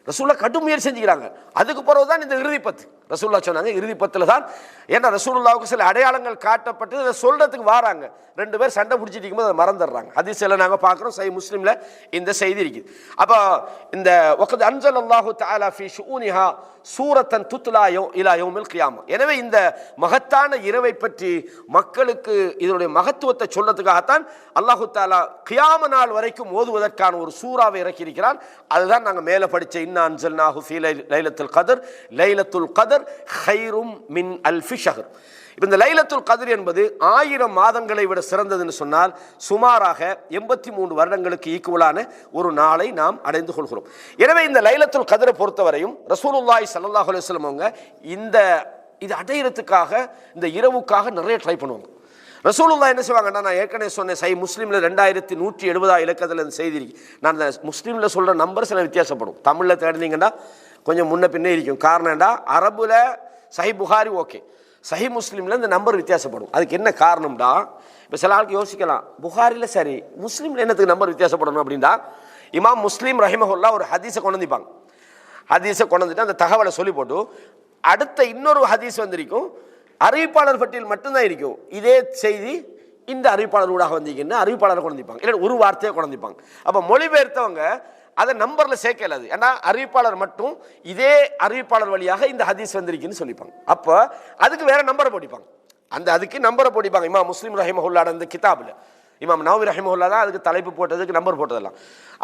ரசூலுல்லாஹ் கடும் முயற்சி செஞ்சுக்கிறாங்க. அதுக்கு பிறகுதான் இந்த இறுதி 10 ரசூலுல்லாஹ் சொன்னாங்க, இறுதி 10ல் தான். ஏன்னா ரசூலுல்லாஹ்வுக்கு சில அடையாளங்கள் காட்டப்பட்டு அதை சொல்றதுக்கு வாராங்க, 2 பேர் சண்டை பிடிச்சிட்டு இருக்கும்போது அதை மறந்துடுறாங்க. ஹதீஸ்ல நாங்க பார்க்கிறோம், சஹீஹ் முஸ்லிம்ல இந்த செய்தி இருக்குது. அப்ப இந்த வகத் அன்ஸலல்லாஹு தஆலா ஃபீ ஷுஊனிஹா சூரத்தன் துத்லா இலா யௌமில் கியாமா, எனவே இந்த மகத்தான இரவை பற்றி மக்களுக்கு இதனுடைய மகத்துவத்தை சொல்றதுக்காகத்தான் அல்லாஹு தஆலா கியாம நாள் வரைக்கும் ஓதுவதற்கான ஒரு சூறாவை இறக்கி இருக்கிறான். அதுதான் நாங்க மேல படிச்ச இன்னா அன்ஸல்நாஹு ஃபீ லைலத்துல் கத்ர், லைலத்துல் கத்ர் கைரும் மின் அல்ஃபி ஷஹர். இந்த லைலத்துல் கத்ர் என்பது 1000 மாதங்களை விட சிறந்ததுன்னு சொன்னால் சுமாராக 83 வருடங்களுக்கு ஈக்குவலான ஒரு நாளை நாம் அடைந்து கொள்கிறோம். எனவே இந்த லைலத்துல் கத்ரை பொறுத்தவரையும் ரசூலுல்லாஹி ஸல்லல்லாஹு அலைஹி வஸல்லம் அவங்க இது அடையிறதுக்காக, இந்த இரவுக்காக நிறைய ட்ரை பண்ணுவாங்க. ரசூலுல்லாஹ் என்ன செய்வாங்கன்னா, நான் ஏற்கனவே சொன்னேன், சஹீஹ் முஸ்லிம்ல 2170 இலக்கத்தில் இந்த செய்தி இருக்கு. நான் இந்த முஸ்லீம்ல சொல்ற நம்பர் சில வித்தியாசப்படும், தமிழ்ல தேடினீங்கன்னா கொஞ்சம் முன்ன பின்னே இருக்கும். காரணம் என்ன, அரபுல சஹீஹ் புகாரி ஓகே, சஹீஹ் முஸ்லிம்ல இந்த நம்பர் வித்தியாசப்படும். அதுக்கு என்ன காரணம்டா, இப்போ சில ஆளுக்கு யோசிக்கலாம், புகாரில சரி முஸ்லீம்ல என்னத்துக்கு நம்பர் வித்தியாசப்படணும் அப்படின்னா, இமாம் முஸ்லீம் ரஹிமஹுல்லா ஒரு ஹதீஸை கொண்டு வந்துப்பாங்க. ஹதீஸை கொண்டு வந்துட்டு அந்த தகவலை சொல்லி போட்டு அடுத்த இன்னொரு ஹதீஸ் வந்திருக்கும், அறிவிப்பாளர் பட்டியல் மட்டும்தான் இருக்கும், இதே செய்தி இந்த அறிவிப்பாளர் ஊடாக வந்தீங்கன்னா அறிவிப்பாளரை கொண்டு வந்துப்பாங்க, இல்லை ஒரு வார்த்தையை கொண்டு வந்துப்பாங்க. அப்போ மொழிபெயர்த்தவங்க அதை நம்பர்ல சேர்க்கலாது, ஏன்னா அறிவிப்பாளர் மட்டும் இதே அறிவிப்பாளர் வழியாக இந்த ஹதீஸ் வந்திருக்குன்னு சொல்லிப்பாங்க. அப்போ அதுக்கு வேற நம்பரை போட்டிப்பாங்க, அதுக்கு நம்பரை போட்டிப்பாங்க. இமாம் முஸ்லிம் ரஹிமஹுல்லாஹ் அந்த கிதாபில் இமாம் நவவி ரஹிமஹுல்லாஹ் தான் அதுக்கு தலைப்பு போட்டதுக்கு நம்பர் போட்டதெல்லாம்.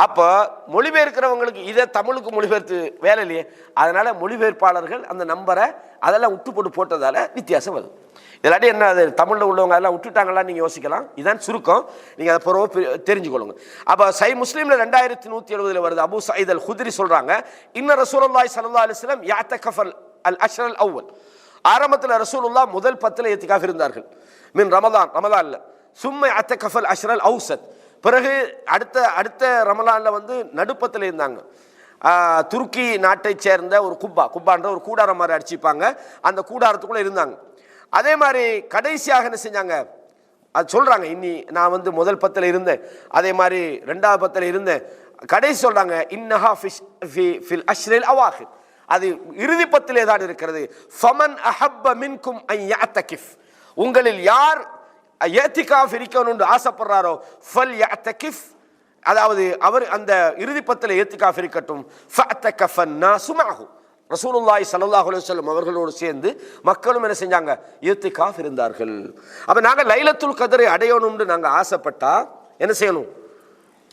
அப்போ மொழிபெயர்க்கிறவங்களுக்கு இதை தமிழுக்கு மொழிபெயர்த்து வேலை இல்லையே, அதனால மொழிபெயர்ப்பாளர்கள் அந்த நம்பரை அதெல்லாம் விட்டு போட்டு போட்டதால வித்தியாசம் வருது. இல்லாட்டி என்ன, அது தமிழில் உள்ளவங்க அதெல்லாம் விட்டுட்டாங்களா நீங்கள் யோசிக்கலாம். இதான் சுருக்கம், நீங்கள் அதை பிறகு தெரிஞ்சுக்கொள்ளுங்க. அப்போ சஹீஹ் முஸ்லிம்ல 2170 வருது, அபூ சயீத் அல் குத்ரி சொல்றாங்க, இன்ன ரசூலுல்லாஹி ஸல்லல்லாஹு அலைஹி வஸல்லம் யஅ்தகஃபல் அல் அஷ்ரல் அவ்வல், ஆரம்பத்தில் ரசூலுல்லாஹ் முதல் 10ல் இத்திகாஃப் இருந்தார்கள், மின் ரமலான்ல சும்மை யஅ்தகஃபல் அஷ்ரல் அவ்ஸத், பிறகு அடுத்த ரமலான்ல நடுப்பத்தில் இருந்தாங்க. துருக்கி நாட்டை சேர்ந்த ஒரு குப்பான்ற ஒரு கூடாரம் மாதிரி அடிச்சுப்பாங்க, அந்த கூடாரத்துக்குள்ள இருந்தாங்க. அதே மாதிரி கடைசியாக என்ன செஞ்சாங்க, அது சொல்றாங்க. இன்னி நான் வந்து முதல் 10ல் இருந்தேன், அதே மாதிரி 2வது 10ல் இருந்தேன். கடைசி சொல்றாங்க இன்னஹா ஃபில் அஷ்ரில் அவாஹிர், அது இறுதி 10லே தான் இருக்கிறது. ஃபமன் அஹப்ப மின்கும் அன் யஅதகிஃப், உங்களில் யார் இஅ்திகாஃப் இருக்கணும்னு ஆசைப்படுறாரோ ஃபல் யஅதகிஃப், அதாவது அவர் அந்த இறுதி 10ல் இஅ்திகாஃப் இருக்கட்டும். ஃபஅதகஃபன் நாஸு மஅஹு, ரசூலுல்லாஹி ஸல்லல்லாஹு அலைஹி வஸல்லம் அவர்களோடு சேர்ந்து மக்களும் என்ன செஞ்சாங்க, இஅ்திகாஃப் இருந்தார்கள். அப்ப நாங்க லைலத்துல் கத்ரை அடையணும்னு நாங்க ஆசைப்பட்டா என்ன செய்யணும்,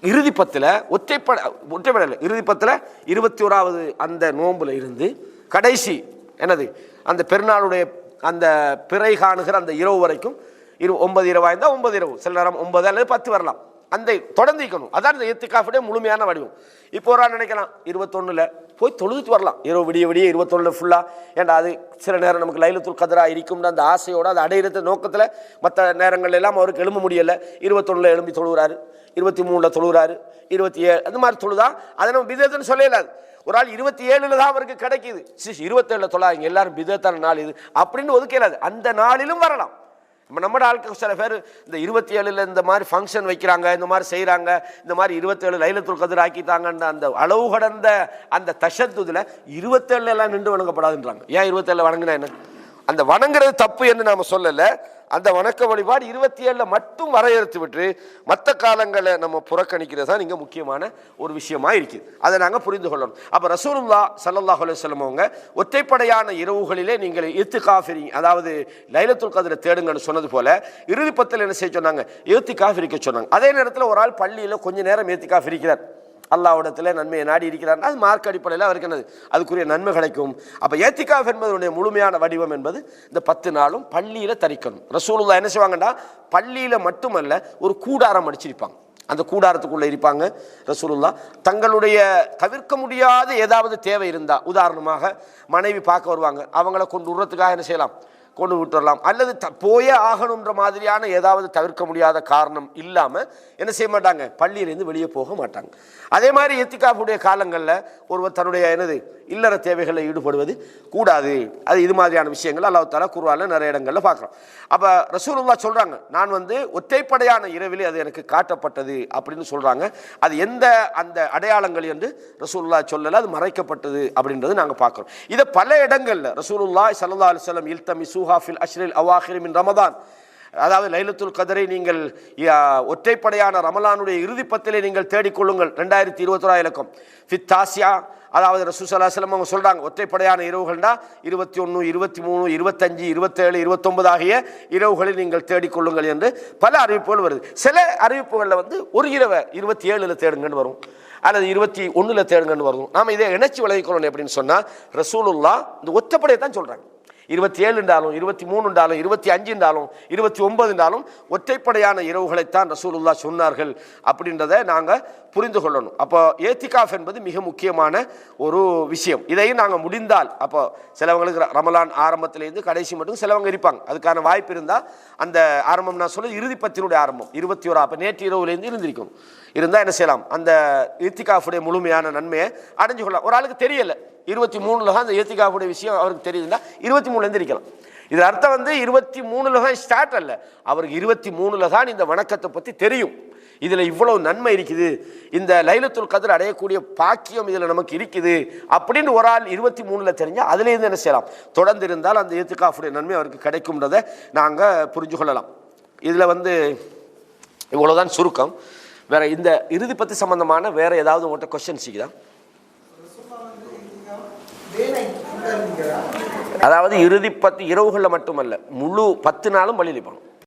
இறுதி 10ல் ஒற்றைப்படல இறுதி 10ல் 21வது அந்த நோன்புல இருந்து கடைசி என்னது அந்த பெருநாளுடைய அந்த பிறை காணுகிற அந்த இரவு வரைக்கும் 9 இரவா இருந்தால் 9 இரவு, சில நேரம் 9 அல்லது 10 வரலாம், அந்த தொடர்ந்து இருக்கணும். அதான் இந்த இஅ்திகாஃபுடைய முழுமையான வடிவம். இப்போ ஒரு ஆள் நினைக்கலாம் 21ல் போய் தொழுதுட்டு வரலாம், இரவு விடிய 21ல் ஃபுல்லாக, ஏன்டா அது சில நேரம் நமக்கு லைலத்துல் கத்ரா இருக்கும்னு அந்த ஆசையோடு அதை அடையிறது நோக்கத்தில் மற்ற நேரங்கள் எல்லாம் அவருக்கு எழும்ப முடியலை. 21ல் எழும்பி தொழுகிறாரு, 23ல் தொழுகிறாரு, 27 அந்த மாதிரி தொழுதா அதை நம்ம பிதத்துன்னு சொல்லலாது. ஒரு ஆள் 27ல் தான் அவருக்கு கிடைக்குது, 27ல் தொழாங்க எல்லாரும் பிதத்தான நாள் இது அப்படின்னு ஒதுக்கலாது, அந்த நாளிலும் வரலாம். நம்ம ஆட்கள் சில பேர் இந்த 27ல் இந்த மாதிரி ஃபங்க்ஷன் வைக்கிறாங்க, இந்த மாதிரி செய்கிறாங்க, இந்த மாதிரி 27 லைலத்துல் கத்ர் ஆக்கிட்டாங்கன்ற அந்த அளவு கடந்த அந்த தஷத்துதில் 27 எல்லாம் நின்று வணங்கப்படாதுன்றாங்க. ஏன் 27 வணங்கினா என்ன, அந்த வணங்குறது தப்பு என்று நாம் சொல்லலை. அந்த வணக்க வழிபாடு 27ல் மட்டும் வரையறுத்து விட்டு மற்ற காலங்களை நம்ம புறக்கணிக்கிறது தான் இங்கே முக்கியமான ஒரு விஷயமா இருக்குது. அதை நாங்கள் புரிந்து கொள்ளணும். அப்போ ரசூலுல்லாஹ் ஸல்லல்லாஹு அலைஹி வஸல்லம் அவங்க ஒற்றைப்படையான இரவுகளிலே நீங்கள் இஅ்திகாஃப், அதாவது லைலத்துல் கத்ரை தேடுங்கன்னு சொன்னது போல இறுதி 10ல் என்ன செய்ய சொன்னாங்க, இஅ்திகாஃப் இருக்க சொன்னாங்க. அதே நேரத்தில் ஒரு ஆள் பள்ளியில் கொஞ்ச நேரம் இஅ்திகாஃப் இருக்கிறார், அல்லாஹ்விடத்தில் நன்மையை நாடி இருக்கிறார், அது மார்க் அடிப்படையில் அவருக்கு என்னது அதுக்குரிய நன்மை கிடைக்கும். அப்போ இஅ்திகாஃப் என்பதனுடைய முழுமையான வடிவம் என்பது இந்த 10 நாளும் பள்ளியில் தரிக்கணும். ரசூலுல்லாஹ் என்ன செய்வாங்கன்னா பள்ளியில் மட்டுமல்ல ஒரு கூடாரம் அடிச்சிருப்பாங்க, அந்த கூடாரத்துக்குள்ளே இருப்பாங்க. ரசூலுல்லாஹ் தங்களுடைய தவிர்க்க முடியாத ஏதாவது தேவை இருந்தால், உதாரணமாக மனைவி பார்க்க வருவாங்க, அவங்கள கொண்டு விடுறதுக்காக என்ன செய்யலாம், கொண்டு விட்டு வரலாம், அல்லது போயே ஆகணுன்ற மாதிரியான ஏதாவது தவிர்க்க முடியாத காரணம் இல்லாமல் என்ன செய்ய மாட்டாங்க, பள்ளியிலேருந்து வெளியே போக மாட்டாங்க. அதே மாதிரி இஅ்திகாஃபுடைய காலங்களில் ஒருவர் தன்னுடைய என்னது இல்லற தேவைகளில் ஈடுபடுவது கூடாது. அது இது மாதிரியான விஷயங்கள் அல்லாஹ் தஆலா குர்ஆனில் நிறைய இடங்களில் பார்க்குறோம். அப்போ ரசூலுல்லாஹ் சொல்கிறாங்க, நான் வந்து ஒற்றைப்படையான இரவிலே அது எனக்கு காட்டப்பட்டது அப்படின்னு சொல்கிறாங்க. அது எந்த அந்த அடையாளங்கள் என்று ரசூலுல்லாஹ் சொல்லலை, அது மறைக்கப்பட்டது அப்படின்றது நாங்கள் பார்க்குறோம். இதை பல இடங்களில் ரசூலுல்லாஹ் ஸல்லல்லாஹு அலைஹி வஸல்லம் இல்தமிஸூஹா ஃபில் அஷ்ரில் அவாஹிர் மின் ரமதான், அதாவது லைலத்துல் கத்ரை நீங்கள் ஒற்றைப்படையான ரமலானுடைய இறுதி 10லே நீங்கள் தேடிக்கொள்ளுங்கள். 2021 இலக்கம் ஃபித் தாசியா, அதாவது ரசூல் ஸல்லல்லாஹு அலைஹி வஸல்லம் அவங்க சொல்கிறாங்க ஒற்றைப்படையான இரவுகள்னா 21, 23, 25, 27, 29 ஆகிய இரவுகளில் நீங்கள் தேடிக்கொள்ளுங்கள் என்று பல அறிவிப்புகள் வருது. சில அறிவிப்புகளில் வந்து ஒரு இரவை 27ல் தேடுங்கன்னு வரும், அல்லது 21ல் தேடுங்கன்னு வரும். நாம் இதை இணைச்சி விளங்கிக்கொள்ளணும். எப்படின்னு சொன்னால் ரசூலுல்லாஹ் இந்த ஒற்றைப்படையை தான் சொல்கிறாங்க. 27 என்றாலும் 23 என்றாலும் 25 என்றாலும் 29 என்றாலும் ஒற்றைப்படையான இரவுகளைத்தான் ரசூலுல்லாஹ் சொன்னார்கள் அப்படின்றத நாங்கள் புரிந்து கொள்ளணும். அப்போ இஅ்திகாஃப் என்பது மிக முக்கியமான ஒரு விஷயம். இதையும் நாங்கள் முடிந்தால், அப்போ சிலவங்களுக்கு ரமலான் ஆரம்பத்திலேருந்து கடைசி மட்டும் சிலவங்க இருப்பாங்க, அதுக்கான வாய்ப்பு இருந்தால் அந்த ஆரம்பம் நான் சொல்ல இறுதி 10னுடைய ஆரம்பம் 21, அப்போ நேற்று இரவுலேருந்து இருந்திருக்கணும், இருந்தால் என்ன செய்யலாம், அந்த இஅ்திகாஃபுடைய முழுமையான நன்மையை அடைஞ்சு கொள்ளலாம். ஒரு ஆளுக்கு தெரியலை 23ல் தான் அந்த இஅ்திகாஃபுடைய விஷயம் அவருக்கு தெரியுதுன்னா 23லேருந்து இருக்கலாம். இது அர்த்தம் வந்து 23ல் தான் ஸ்டார்ட் அல்ல, அவருக்கு 23ல் தான் இந்த வணக்கத்தை பற்றி தெரியும், இதில் இவ்வளவு நன்மை இருக்குது, இந்த லைலத்துல் கத்ர் அடையக்கூடிய பாக்கியம் இதில் நமக்கு இருக்குது அப்படின்னு ஒரு ஆள் 23ல் தெரிஞ்சால் அதுலேருந்து என்ன செய்யலாம், தொடர்ந்து இருந்தால் அந்த இஅ்திகாஃபுடைய நன்மை அவருக்கு கிடைக்கும்ன்றதை நாங்கள் புரிஞ்சு கொள்ளலாம். இதில் வந்து இவ்வளோதான் சுருக்கம். வேற இந்த இறுதி 10 சம்பந்தமான வேற ஏதாவது உங்கள்கிட்ட கொஸ்டின்ஸ் இருக்குதா? அதாவது இறுதி 10 இரவுகளில் மட்டுமல்ல, முழு 10 நாளும் பள்ளியில் இருப்பாங்க.